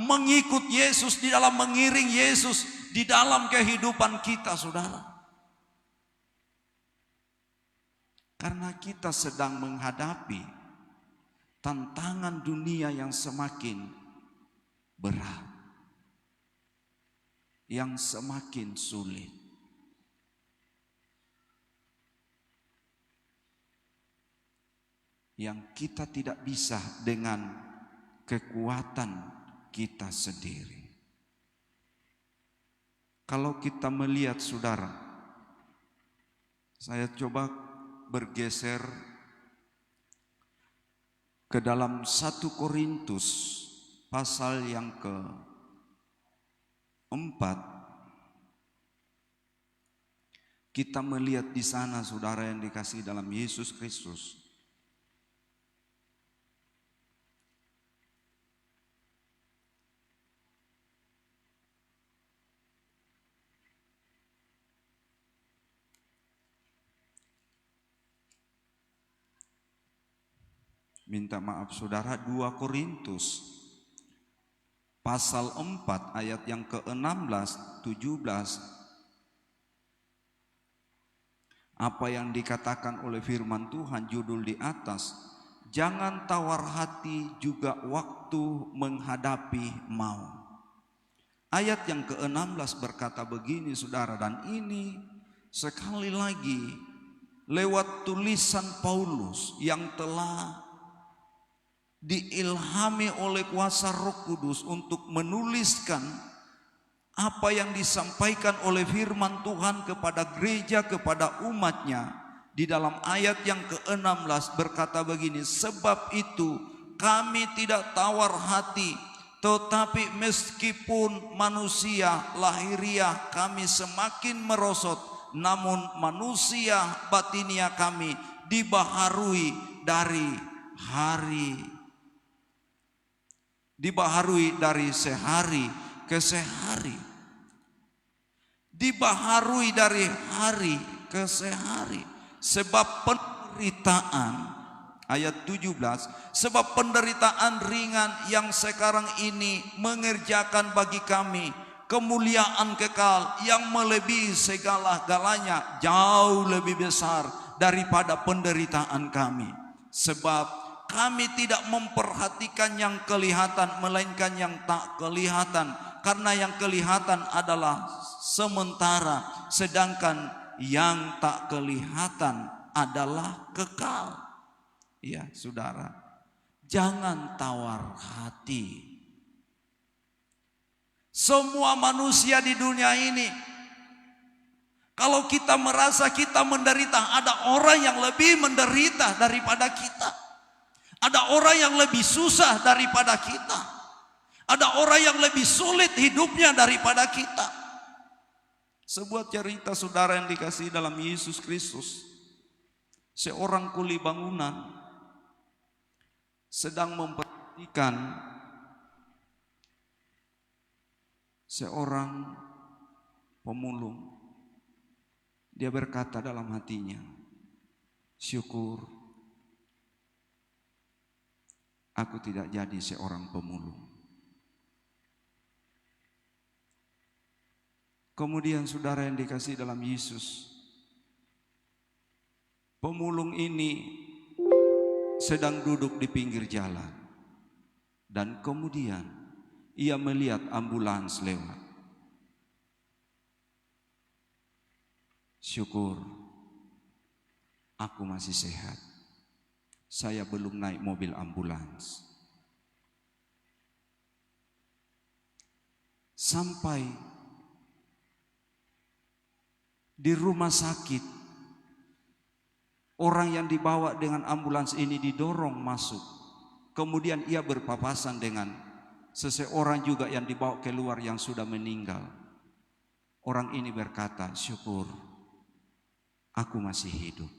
mengikut Yesus, di dalam mengiring Yesus di dalam kehidupan kita saudara. Karena kita sedang menghadapi tantangan dunia yang semakin berat, yang semakin sulit. Yang kita tidak bisa dengan kekuatan kita sendiri. Kalau kita melihat saudara, saya coba bergeser ke dalam 1 Korintus pasal yang ke-4, kita melihat di sana saudara yang dikasihi dalam Yesus Kristus. Minta maaf saudara, 2 Korintus pasal 4 ayat yang ke-16, 17. Apa yang dikatakan oleh firman Tuhan judul di atas, jangan tawar hati juga waktu menghadapi maut. Ayat yang ke-16 berkata begini saudara, dan ini sekali lagi lewat tulisan Paulus yang telah diilhami oleh kuasa Roh Kudus untuk menuliskan apa yang disampaikan oleh firman Tuhan kepada gereja, kepada umatnya. Di dalam ayat yang ke-16 berkata begini, sebab itu kami tidak tawar hati, tetapi meskipun manusia lahiriah kami semakin merosot, namun manusia batinia kami dibaharui dari sehari ke sehari. Dibaharui dari hari ke sehari. Sebab penderitaan, ayat 17, sebab penderitaan ringan yang sekarang ini mengerjakan bagi kami kemuliaan kekal yang melebihi segala-galanya, jauh lebih besar daripada penderitaan kami. Sebab kami tidak memperhatikan yang kelihatan, melainkan yang tak kelihatan. Karena yang kelihatan adalah sementara, sedangkan yang tak kelihatan adalah kekal. Ya, saudara, jangan tawar hati. Semua manusia di dunia ini, kalau kita merasa kita menderita, ada orang yang lebih menderita daripada kita. Ada orang yang lebih susah daripada kita. Ada orang yang lebih sulit hidupnya daripada kita. Sebuah cerita, saudara yang dikasihi dalam Yesus Kristus. Seorang kuli bangunan sedang memperhatikan seorang pemulung. Dia berkata dalam hatinya, syukur aku tidak jadi seorang pemulung. Kemudian saudara yang dikasihi dalam Yesus, pemulung ini sedang duduk di pinggir jalan. Dan kemudian ia melihat ambulans lewat. Syukur aku masih sehat. Saya belum naik mobil ambulans. Sampai di rumah sakit, orang yang dibawa dengan ambulans ini didorong masuk. Kemudian ia berpapasan dengan seseorang juga yang dibawa keluar yang sudah meninggal. Orang ini berkata, syukur aku masih hidup.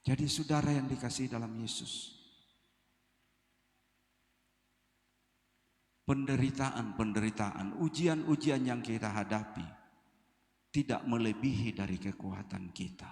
Jadi saudara yang dikasihi dalam Yesus, penderitaan, ujian-ujian yang kita hadapi tidak melebihi dari kekuatan kita.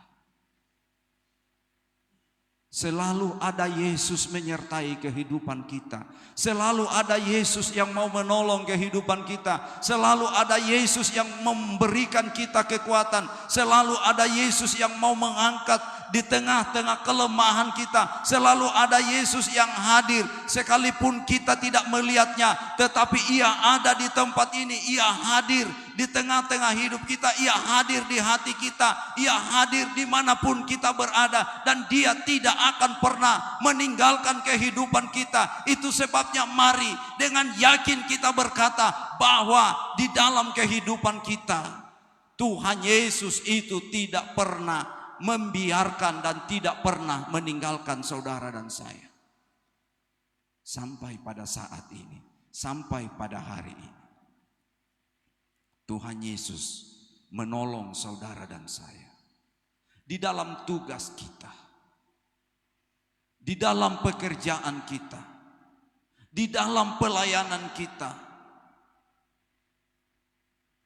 Selalu ada Yesus menyertai kehidupan kita. Selalu ada Yesus yang mau menolong kehidupan kita. Selalu ada Yesus yang memberikan kita kekuatan. Selalu ada Yesus yang mau mengangkat di tengah-tengah kelemahan kita. Selalu ada Yesus yang hadir sekalipun kita tidak melihatnya, tetapi ia ada di tempat ini. Ia hadir di tengah-tengah hidup kita. Ia hadir di hati kita. Ia hadir dimanapun kita berada, dan dia tidak akan pernah meninggalkan kehidupan kita. Itu sebabnya mari dengan yakin kita berkata bahwa di dalam kehidupan kita Tuhan Yesus itu tidak pernah membiarkan dan tidak pernah meninggalkan saudara dan saya. Sampai pada saat ini, sampai pada hari ini, Tuhan Yesus menolong saudara dan saya. Di dalam tugas kita, di dalam pekerjaan kita, di dalam pelayanan kita,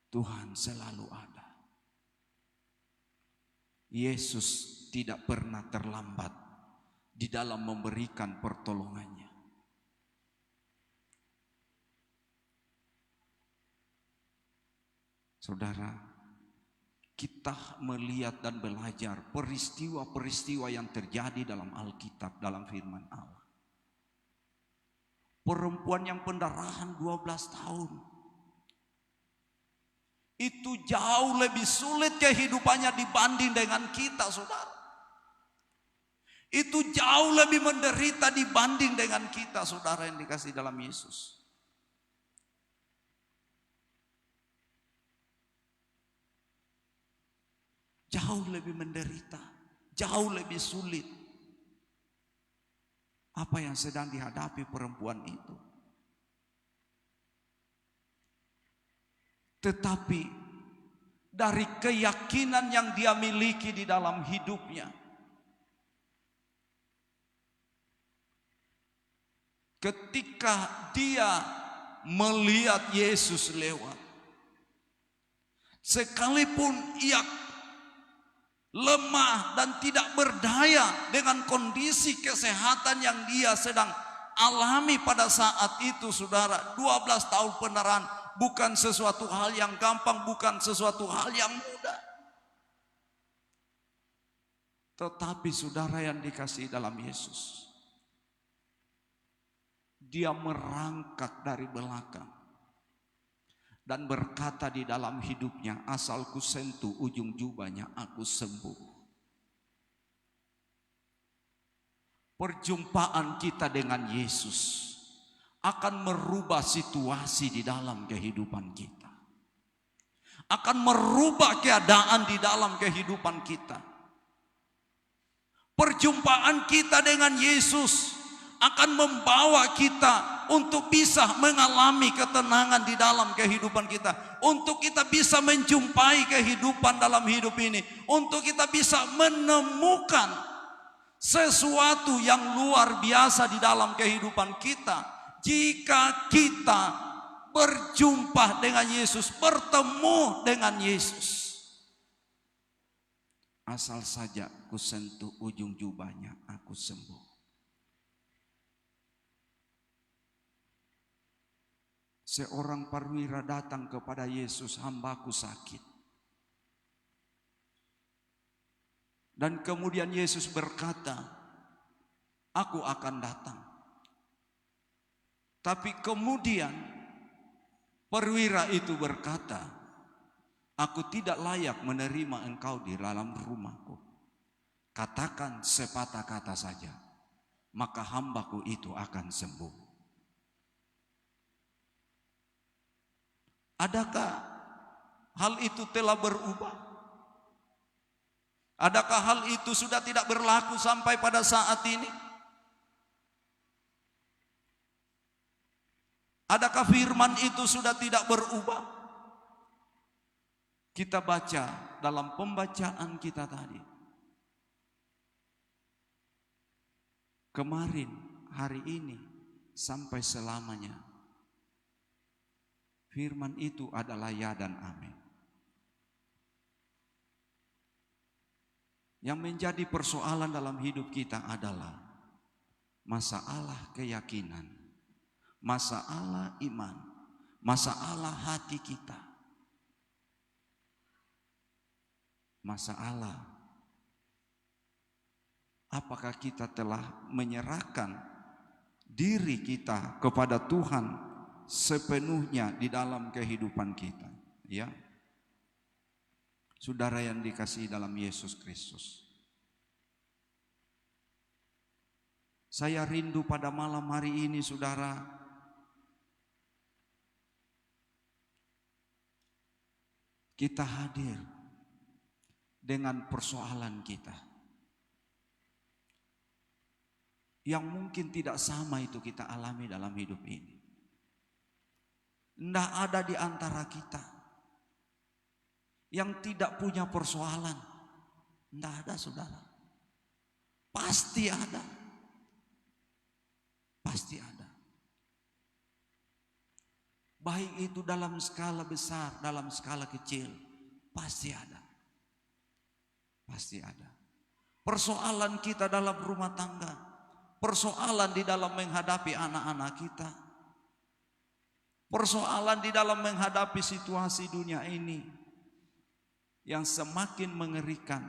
Tuhan selalu ada. Yesus tidak pernah terlambat di dalam memberikan pertolongannya. Saudara, kita melihat dan belajar peristiwa-peristiwa yang terjadi dalam Alkitab, dalam firman Allah. Perempuan yang pendarahan 12 tahun. Itu jauh lebih sulit kehidupannya dibanding dengan kita, saudara. itu jauh lebih menderita dibanding dengan kita, saudara yang dikasihi dalam Yesus. Jauh lebih menderita, jauh lebih sulit apa yang sedang dihadapi perempuan itu. Tetapi dari keyakinan yang dia miliki di dalam hidupnya, ketika dia melihat Yesus lewat, sekalipun ia lemah dan tidak berdaya dengan kondisi kesehatan yang dia sedang alami pada saat itu, saudara, 12 tahun pendarahan bukan sesuatu hal yang gampang, bukan sesuatu hal yang mudah. Tetapi saudara yang dikasihi dalam Yesus, dia merangkak dari belakang dan berkata di dalam hidupnya, asal ku sentuh ujung jubahnya, aku sembuh. Perjumpaan kita dengan Yesus akan merubah situasi di dalam kehidupan kita, akan merubah keadaan di dalam kehidupan kita. Perjumpaan kita dengan Yesus akan membawa kita untuk bisa mengalami ketenangan di dalam kehidupan kita, untuk kita bisa menjumpai kehidupan dalam hidup ini, untuk kita bisa menemukan sesuatu yang luar biasa di dalam kehidupan kita jika kita berjumpa dengan Yesus, bertemu dengan Yesus. Asal saja ku sentuh ujung jubahnya, aku sembuh. Seorang perwira datang kepada Yesus, hambaku sakit. Dan kemudian Yesus berkata, aku akan datang. Tapi kemudian perwira itu berkata, aku tidak layak menerima engkau di dalam rumahku. Katakan sepatah kata saja, maka hambaku itu akan sembuh. Adakah hal itu telah berubah? Adakah hal itu sudah tidak berlaku sampai pada saat ini? Adakah firman itu sudah tidak berubah? Kita baca dalam pembacaan kita tadi. Kemarin, hari ini, sampai selamanya. Firman itu adalah ya dan amin. Yang menjadi persoalan dalam hidup kita adalah masalah keyakinan, masalah iman, masalah hati kita, masalah apakah kita telah menyerahkan diri kita kepada Tuhan sepenuhnya di dalam kehidupan kita, ya. Saudara yang dikasihi dalam Yesus Kristus, saya rindu pada malam hari ini, saudara, kita hadir dengan persoalan kita yang mungkin tidak sama itu kita alami dalam hidup ini. Tidak ada di antara kita yang tidak punya persoalan. Tidak ada, saudara. Pasti ada. Pasti ada. Baik itu dalam skala besar, dalam skala kecil. Pasti ada. Pasti ada. Persoalan kita dalam rumah tangga. Persoalan di dalam menghadapi anak-anak kita. Persoalan di dalam menghadapi situasi dunia ini yang semakin mengerikan.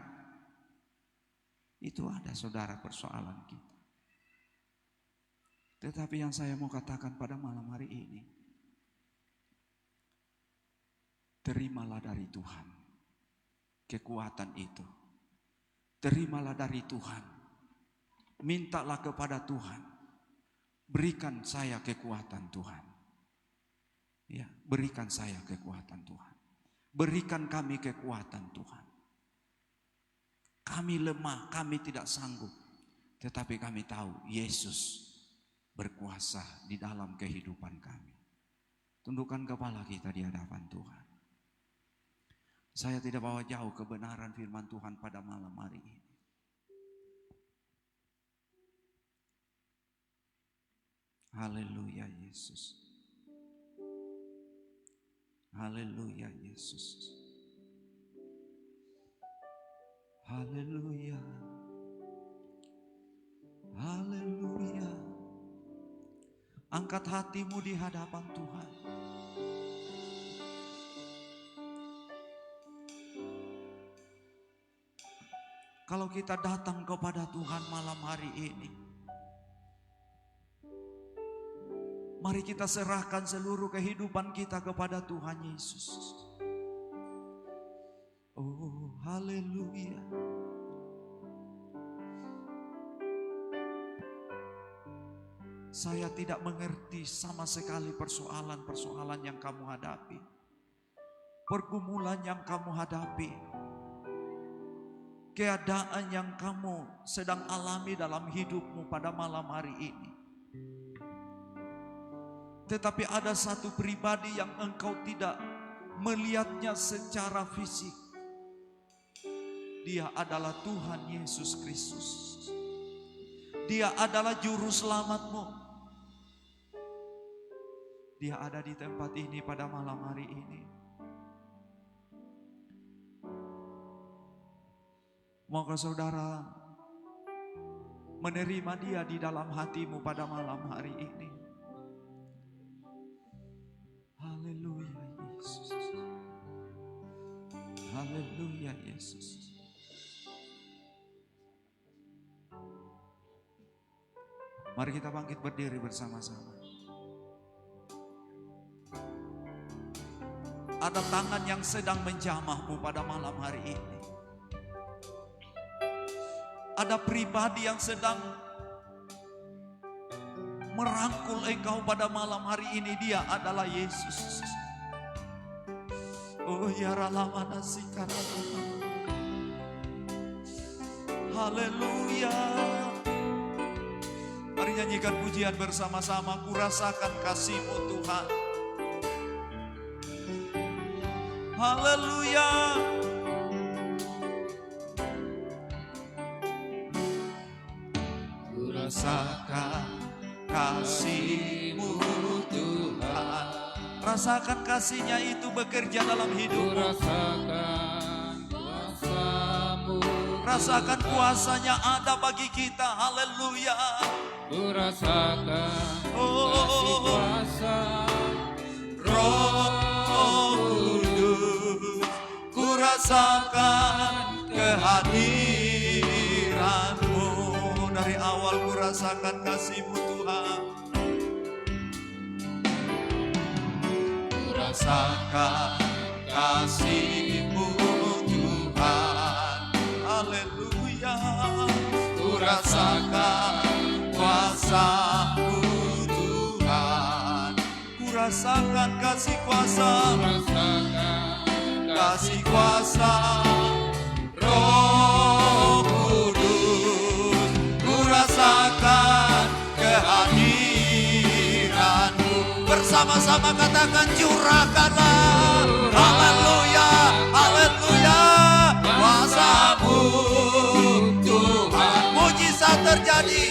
Itu ada, saudara, persoalan kita. Tetapi yang saya mau katakan pada malam hari ini, terimalah dari Tuhan kekuatan itu. Terimalah dari Tuhan mintalah kepada Tuhan, berikan saya kekuatan Tuhan. Ya, berikan saya kekuatan Tuhan. Berikan kami kekuatan Tuhan. Kami lemah, kami tidak sanggup. Tetapi kami tahu Yesus berkuasa di dalam kehidupan kami. Tundukkan kepala kita di hadapan Tuhan. Saya tidak bawa jauh kebenaran firman Tuhan pada malam hari ini. Haleluya Yesus. Haleluya Yesus. Haleluya. Haleluya. Angkat hatimu di hadapan Tuhan. Kalau kita datang kepada Tuhan malam hari ini, mari kita serahkan seluruh kehidupan kita kepada Tuhan Yesus. Oh, haleluya. Saya tidak mengerti sama sekali persoalan-persoalan yang kamu hadapi. Pergumulan yang kamu hadapi. Keadaan yang kamu sedang alami dalam hidupmu pada malam hari ini. Tetapi ada satu pribadi yang engkau tidak melihatnya secara fisik. Dia adalah Tuhan Yesus Kristus. Dia adalah juru selamatmu. Dia ada di tempat ini pada malam hari ini. Maukah saudara menerima dia di dalam hatimu pada malam hari ini? Haleluya Yesus. Haleluya Yesus. Mari kita bangkit berdiri bersama-sama. Ada tangan yang sedang menjamahmu pada malam hari ini. Ada pribadi yang sedang merangkul engkau pada malam hari ini. Dia adalah Yesus. Oh ya ralamana sikarana. Haleluya. Mari nyanyikan pujian bersama-sama. Ku rasakan kasih-Mu Tuhan. Haleluya. Ku rasakan kasih-Mu Tuhan. Rasakan kasih-Nya itu bekerja dalam hidupmu. Rasakan kuasa-Mu. Rasakan kuasa-Nya ada bagi kita. Haleluya. Ku rasakan kasih Oh, kuasa Roh Kudus, ku rasakan kehadiran-Mu. Dari awal ku rasakan kasih-Mu Tuhan. Ku rasakan kasih-Mu Tuhan. Haleluya. Ku rasakan kuasa-Mu Tuhan. Ku rasakan kasih kuasa. rasakan Kasih kuasa Roh Kudus, ku rasakan kehadiran-Mu. Bersama-sama katakan curahkanlah. Haleluya, haleluya. Kuasa-Mu Tuhan. Mujizat terjadi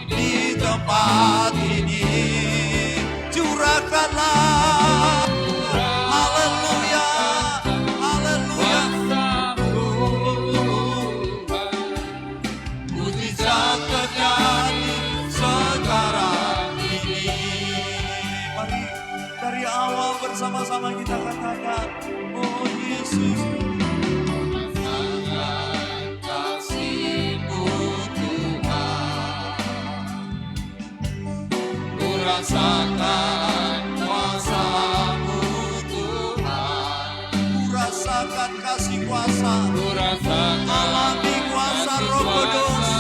di tempat ini. Curahkanlah. Haleluya, haleluya. Mujizat terjadi sekarang ini. Mari dari awal bersama-sama kita katakan, oh Yesus. Rasakan kasih-Mu Tuhan. Ku rasakan kuasa-Mu Tuhan. Ku rasakan kasih kuasa. Ku rasakan Alami kuasa Roh Kudus.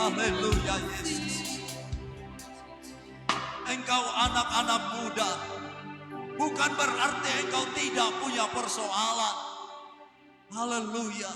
Haleluya Yesus. Engkau anak-anak muda, bukan berarti engkau tidak punya persoalan. Haleluya.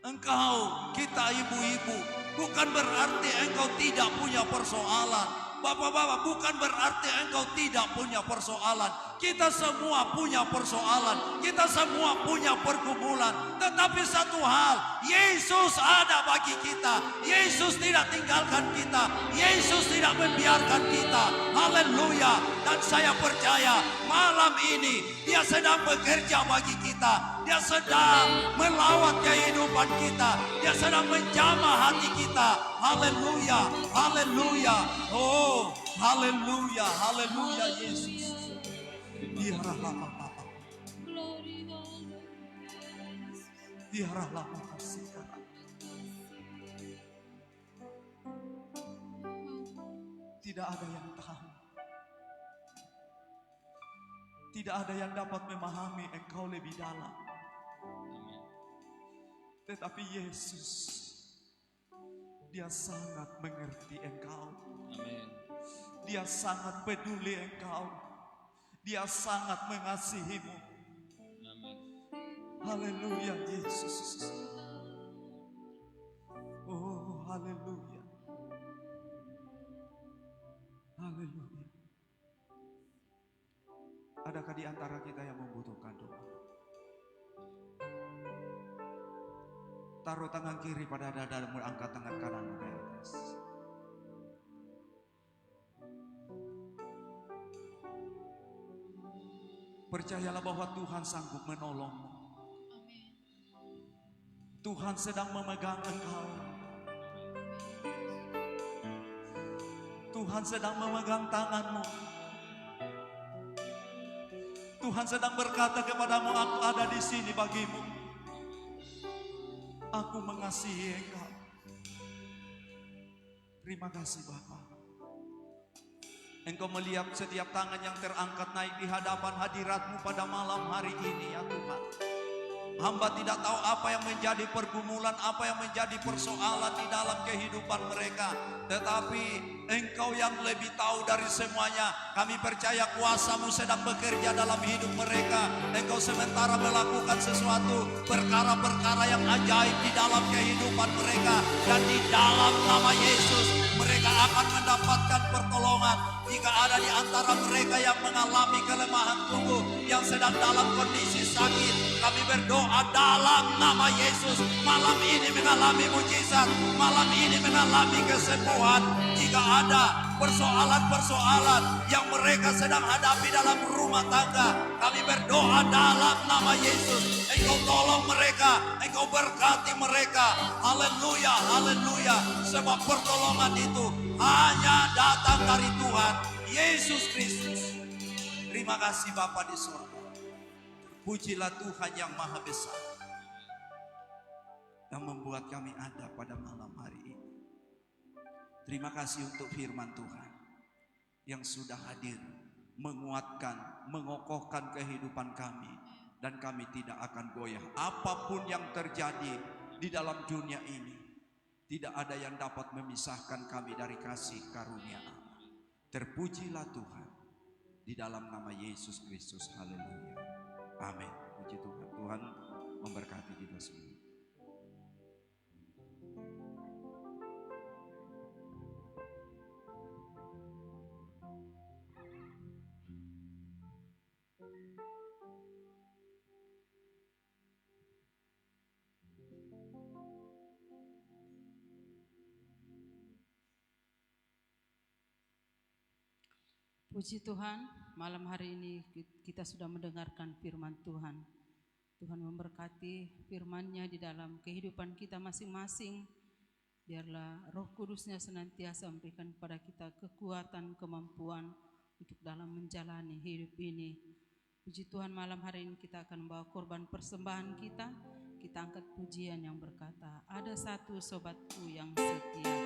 Engkau, kita ibu-ibu, bukan berarti engkau tidak punya persoalan. Bapak-bapak, bukan berarti engkau tidak punya persoalan. Kita semua punya persoalan. Kita semua punya pergumulan. Tetapi satu hal, Yesus ada bagi kita. Yesus tidak tinggalkan kita. Yesus tidak membiarkan kita. Haleluya. Dan saya percaya malam ini Dia sedang bekerja bagi kita. Dia sedang melawat kehidupan kita. Dia sedang menjamah hati kita. Haleluya. Haleluya. Oh, haleluya. Haleluya Yesus. Biarlah Bapa. Biarlah makasih. Tidak ada yang tahu. Tidak ada yang dapat memahami engkau lebih dalam. Tetapi Yesus, Dia sangat mengerti engkau. Amin. Dia sangat peduli engkau. Dia sangat mengasihimu. Amin. Haleluya Yesus. Oh haleluya. Haleluya. Adakah di antara kita yang membutuhkan doa? Taruh tangan kiri pada dadamu, angkat tangan kananmu ke atas. Percayalah bahwa Tuhan sanggup menolongmu. Tuhan sedang memegang engkau. Tuhan sedang memegang tanganmu. Tuhan sedang berkata kepadamu, aku ada di sini bagimu. Aku mengasihi engkau. Terima kasih Bapa. Engkau melihat setiap tangan yang terangkat naik di hadapan hadirat-Mu pada malam hari ini ya Tuhan. Hamba tidak tahu apa yang menjadi pergumulan, apa yang menjadi persoalan di dalam kehidupan mereka. Tetapi Engkau yang lebih tahu dari semuanya. Kami percaya kuasa-Mu sedang bekerja dalam hidup mereka. Engkau sementara melakukan sesuatu perkara-perkara yang ajaib di dalam kehidupan mereka. Dan di dalam nama Yesus mereka akan mendapatkan pertolongan. Jika ada di antara mereka yang mengalami kelemahan tubuh, yang sedang dalam kondisi sakit, kami berdoa dalam nama Yesus. Malam ini mengalami mujizat, malam ini mengalami kesembuhan. Jika ada persoalan-persoalan yang mereka sedang hadapi dalam rumah tangga, kami berdoa dalam nama Yesus. Engkau tolong mereka, Engkau berkati mereka. Haleluya, haleluya. Sebab pertolongan itu hanya datang dari Tuhan Yesus Kristus. Terima kasih Bapa di surga. Pujilah Tuhan yang maha besar yang membuat kami ada pada malam hari ini. Terima kasih untuk firman Tuhan yang sudah hadir menguatkan, mengokohkan kehidupan kami, dan kami tidak akan goyah. Apapun yang terjadi di dalam dunia ini, tidak ada yang dapat memisahkan kami dari kasih karunia Allah. Terpujilah Tuhan di dalam nama Yesus Kristus. Haleluya. Amin. Puji Tuhan. Tuhan memberkati kita semua. Puji Tuhan, malam hari ini kita sudah mendengarkan firman Tuhan. Tuhan memberkati firman-Nya di dalam kehidupan kita masing-masing. Biarlah Roh Kudus-Nya senantiasa memberikan kepada kita kekuatan, kemampuan untuk dalam menjalani hidup ini. Puji Tuhan, malam hari ini kita akan membawa korban persembahan kita. Kita angkat pujian yang berkata, ada satu sobatku yang setia.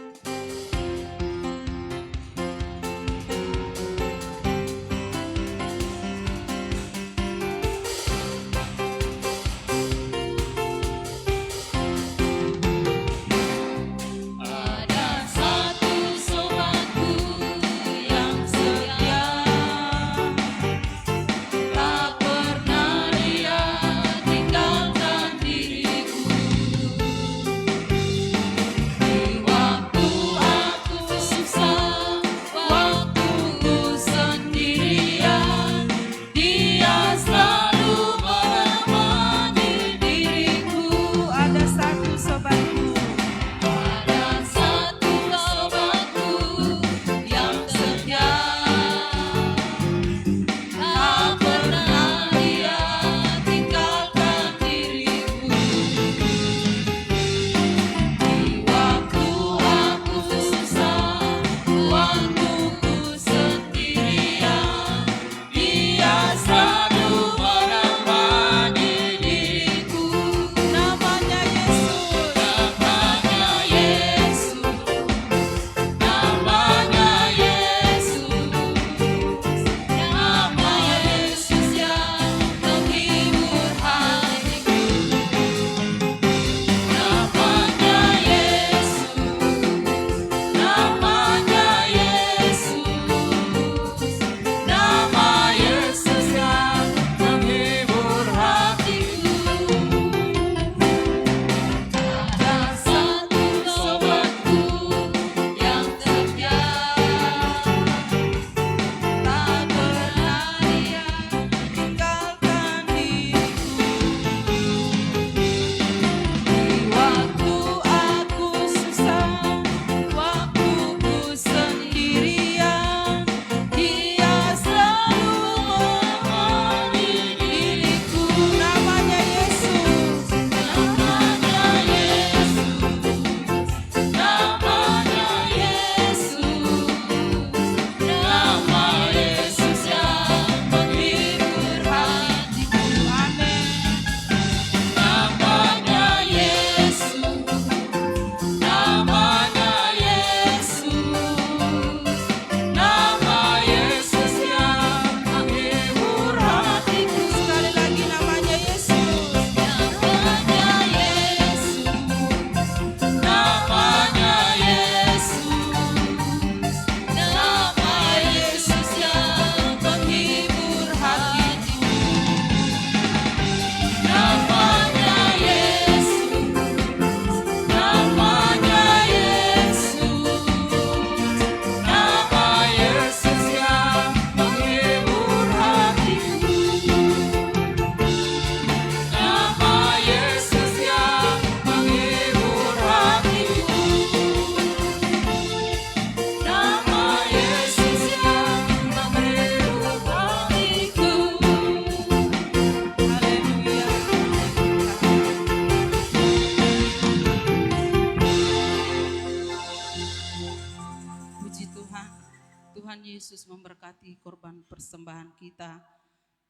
memberkati korban persembahan kita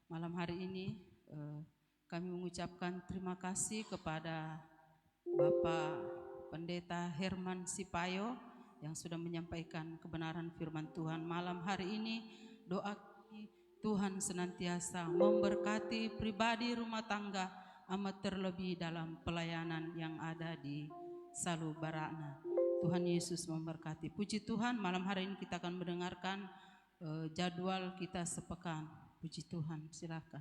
malam hari ini. Kami mengucapkan terima kasih kepada Bapak Pendeta Herman Sipayo yang sudah menyampaikan kebenaran firman Tuhan malam hari ini. Doa kami, Tuhan senantiasa memberkati pribadi rumah tangga, amat terlebih dalam pelayanan yang ada di Salu Barana. Tuhan Yesus memberkati. Puji Tuhan, malam hari ini kita akan mendengarkan jadwal kita sepekan. Puji Tuhan, silakan.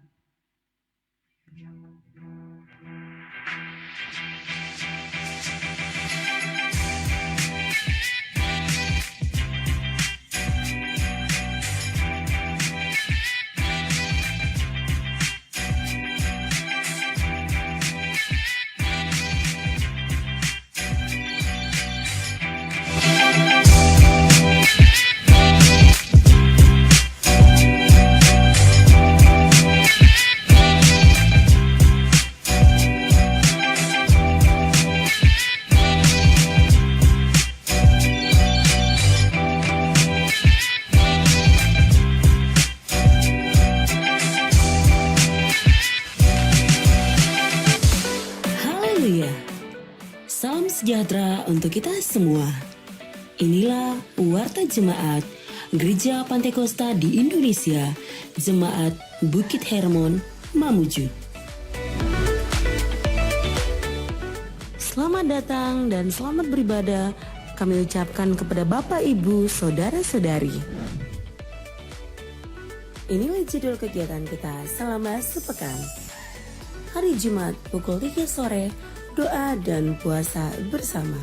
Salam sejahtera untuk kita semua. Inilah Warta Jemaat Gereja Pantekosta di Indonesia, Jemaat Bukit Hermon, Mamuju. Selamat datang dan selamat beribadah kami ucapkan kepada Bapak, Ibu, Saudara-saudari. Inilah jadwal kegiatan kita selama sepekan. Hari Jumat pukul 3 sore, doa dan puasa bersama.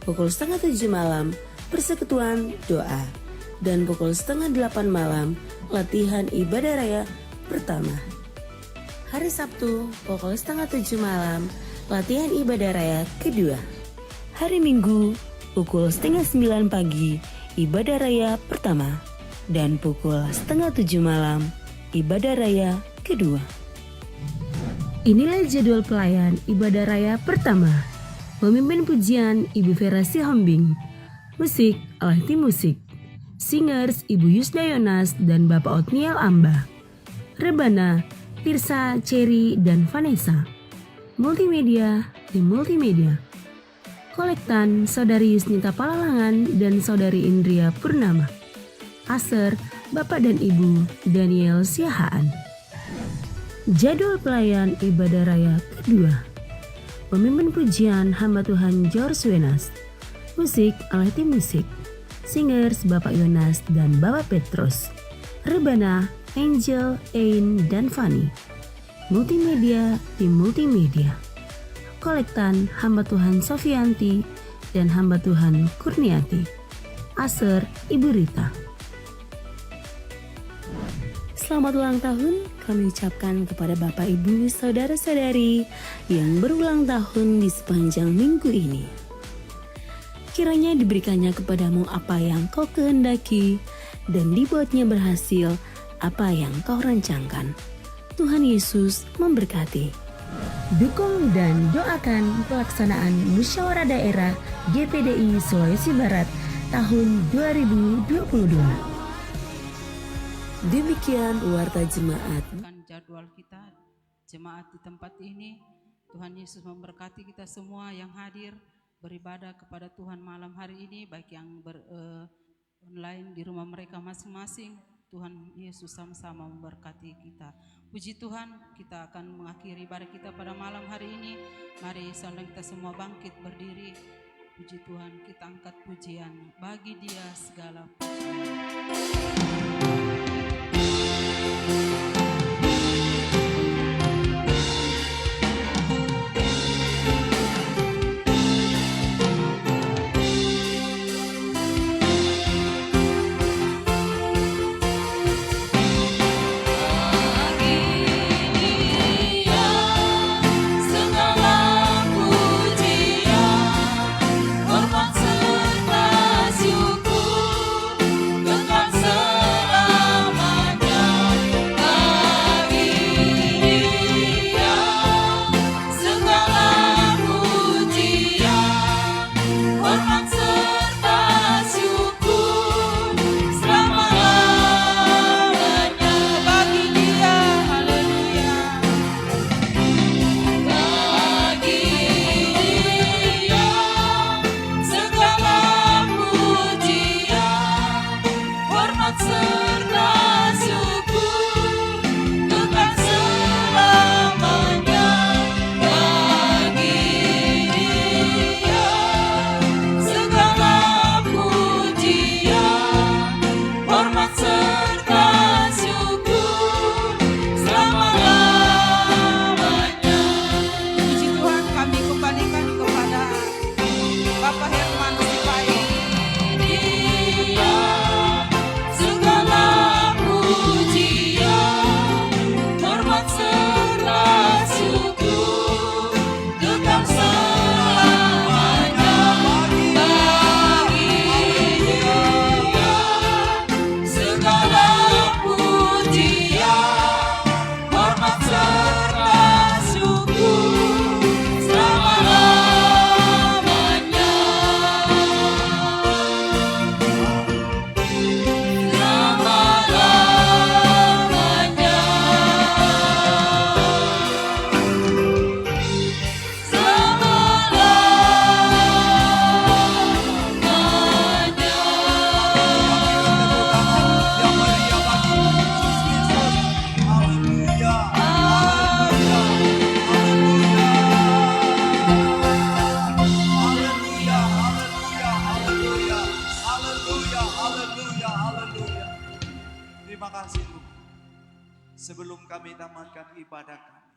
Pukul 6:30 malam, persekutuan doa. Dan pukul 7:30 malam, latihan ibadah raya pertama. Hari Sabtu, pukul 6:30 malam, latihan ibadah raya kedua. Hari Minggu, pukul 8:30 pagi, ibadah raya pertama. Dan pukul 6:30 malam, ibadah raya kedua. Inilah jadwal pelayan ibadah raya pertama. Pemimpin pujian Ibu Vera Sihombing. Musik Alahti Musik. Singers Ibu Yusda Yonas dan Bapak Otniel Amba. Rebana Tirsa, Cherry, dan Vanessa. Multimedia di Multimedia. Kolektan Saudari Yusnita Palalangan dan Saudari Indria Purnama. Aser Bapak dan Ibu Daniel Siahaan. Jadwal pelayan ibadah raya kedua. Pemimpin pujian hamba Tuhan George Wenas. Musik Alahti Musik. Singers Bapak Yonas dan Bapak Petrus. Rebana Angel, Ain, dan Fanny. Multimedia di Multimedia. Kolektan hamba Tuhan Sofianti dan hamba Tuhan Kurniati. Aser Ibu Rita. Selamat ulang tahun kami ucapkan kepada Bapak, Ibu, Saudara-saudari yang berulang tahun di sepanjang minggu ini. Kiranya diberikannya kepadamu apa yang kau kehendaki dan dibuatnya berhasil apa yang kau rancangkan. Tuhan Yesus memberkati. Dukung dan doakan pelaksanaan Musyawarah Daerah GPDI Sulawesi Barat tahun 2022. Demikian Warta Jemaat. Jadwal kita jemaat di tempat ini. Tuhan Yesus memberkati kita semua yang hadir beribadah kepada Tuhan malam hari ini, baik yang online di rumah mereka masing-masing. Tuhan Yesus sama-sama memberkati kita. Puji Tuhan, kita akan mengakhiri ibadah kita pada malam hari ini. Mari saudara kita semua bangkit berdiri. Puji Tuhan, kita angkat pujian bagi Dia segala pujian. Dengan selamanya ibadah kami.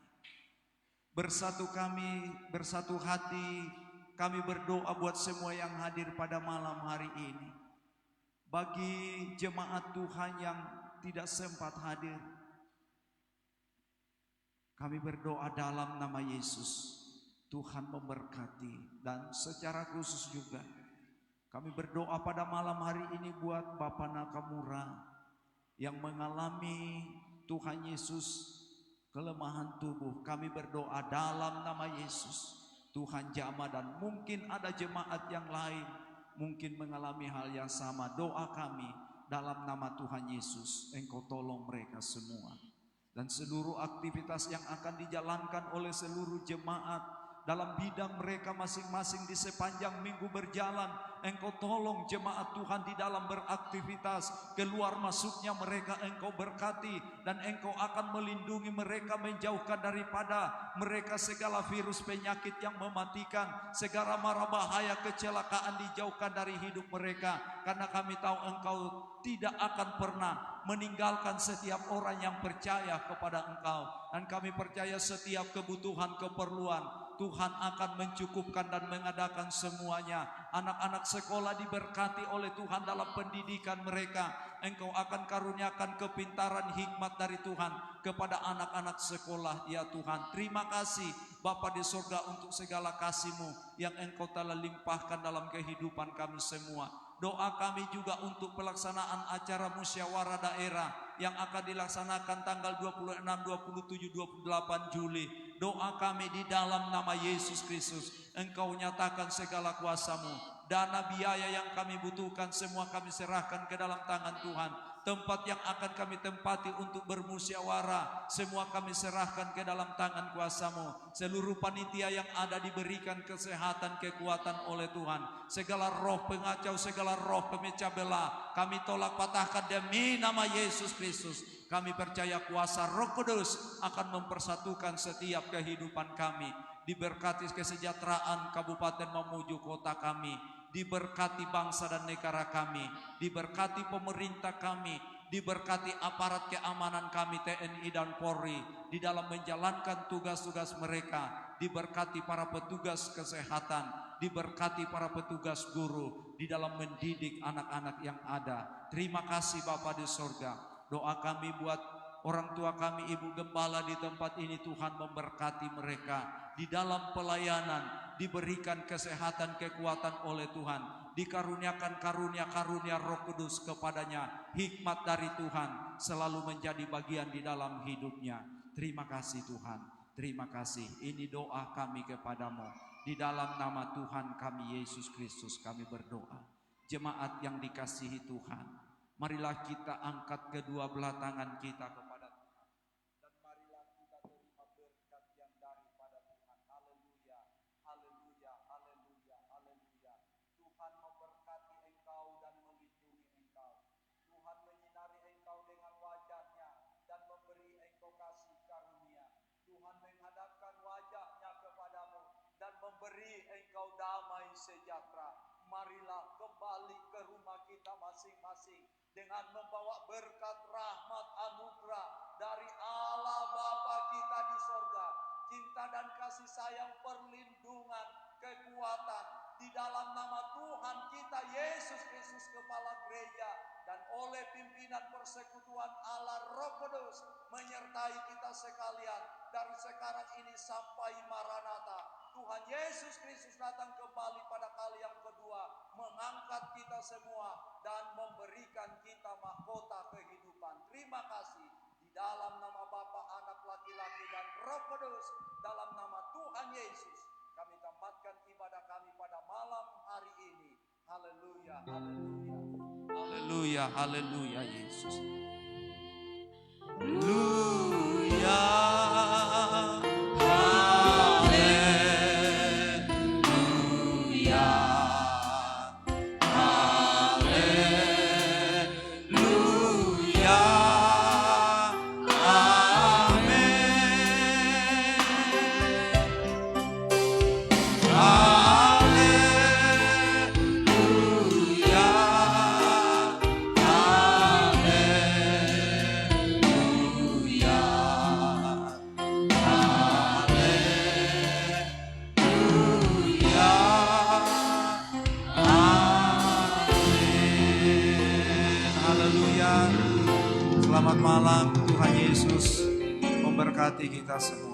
Bersatu hati kami berdoa buat semua yang hadir pada malam hari ini. Bagi jemaat Tuhan yang tidak sempat hadir, kami berdoa dalam nama Yesus. Tuhan memberkati, dan secara khusus juga kami berdoa pada malam hari ini buat Bapak Nakamura yang mengalami Tuhan Yesus kelemahan tubuh. Kami berdoa dalam nama Yesus, Tuhan jamah, dan mungkin ada jemaat yang lain mungkin mengalami hal yang sama. Doa kami dalam nama Tuhan Yesus, Engkau tolong mereka semua. Dan seluruh aktivitas yang akan dijalankan oleh seluruh jemaat dalam bidang mereka masing-masing di sepanjang minggu berjalan, Engkau tolong jemaat Tuhan di dalam beraktivitas, keluar masuknya mereka Engkau berkati, dan Engkau akan melindungi mereka, menjauhkan daripada mereka segala virus penyakit yang mematikan, segala mara bahaya kecelakaan dijauhkan dari hidup mereka, karena kami tahu Engkau tidak akan pernah meninggalkan setiap orang yang percaya kepada Engkau, dan kami percaya setiap kebutuhan keperluan Tuhan akan mencukupkan dan mengadakan semuanya. Anak-anak sekolah diberkati oleh Tuhan dalam pendidikan mereka. Engkau akan karuniakan kepintaran hikmat dari Tuhan kepada anak-anak sekolah, ya Tuhan. Terima kasih Bapa di surga untuk segala kasih-Mu yang Engkau telah limpahkan dalam kehidupan kami semua. Doa kami juga untuk pelaksanaan acara musyawarah daerah yang akan dilaksanakan tanggal 26, 27, 28 Juli. Doa kami di dalam nama Yesus Kristus, Engkau nyatakan segala kuasa-Mu. Dana biaya yang kami butuhkan semua kami serahkan ke dalam tangan Tuhan. Tempat yang akan kami tempati untuk bermusyawarah semua kami serahkan ke dalam tangan kuasa-Mu. Seluruh panitia yang ada diberikan kesehatan, kekuatan oleh Tuhan. Segala roh pengacau, segala roh pemecah belah kami tolak patahkan demi nama Yesus Kristus. Kami percaya kuasa Roh Kudus akan mempersatukan setiap kehidupan kami. Diberkati kesejahteraan Kabupaten Mamuju kota kami, diberkati bangsa dan negara kami, diberkati pemerintah kami, diberkati aparat keamanan kami TNI dan Polri di dalam menjalankan tugas-tugas mereka, diberkati para petugas kesehatan, diberkati para petugas guru di dalam mendidik anak-anak yang ada. Terima kasih Bapa di surga. Doa kami buat orang tua kami, Ibu Gembala di tempat ini, Tuhan memberkati mereka di dalam pelayanan, diberikan kesehatan, kekuatan oleh Tuhan, dikaruniakan karunia-karunia Roh Kudus kepadanya, hikmat dari Tuhan selalu menjadi bagian di dalam hidupnya. Terima kasih Tuhan, terima kasih. Ini doa kami kepadamu, di dalam nama Tuhan kami Yesus Kristus kami berdoa. Jemaat yang dikasihi Tuhan, marilah kita angkat kedua belah tangan kita kepada Tuhan, dan marilah kita terima berkat yang daripada Tuhan. Haleluya, haleluya, haleluya, haleluya. Tuhan memberkati engkau dan melindungi engkau. Tuhan menyinari engkau dengan wajah-Nya dan memberi engkau kasih karunia. Tuhan menghadapkan wajah-Nya kepadamu dan memberi engkau damai sejahtera. Marilah kembali ke rumah kita masing-masing dengan membawa berkat, rahmat, anugerah dari Allah Bapa kita di sorga. Cinta dan kasih sayang, perlindungan, kekuatan di dalam nama Tuhan kita Yesus Kristus Kepala Gereja, dan oleh pimpinan persekutuan Allah Roh Kudus menyertai kita sekalian dari sekarang ini sampai Maranatha. Tuhan Yesus Kristus datang kembali pada kali yang kedua, mengangkat kita semua dan memberikan kita mahkota kehidupan. Terima kasih di dalam nama Bapa, Anak, Laki-laki dan Roh Kudus, dalam nama Tuhan Yesus kami tamatkan ibadah kami pada malam hari ini. Haleluya, haleluya, haleluya, haleluya Yesus. Haleluya. Hallelujah. memberkati kita semua.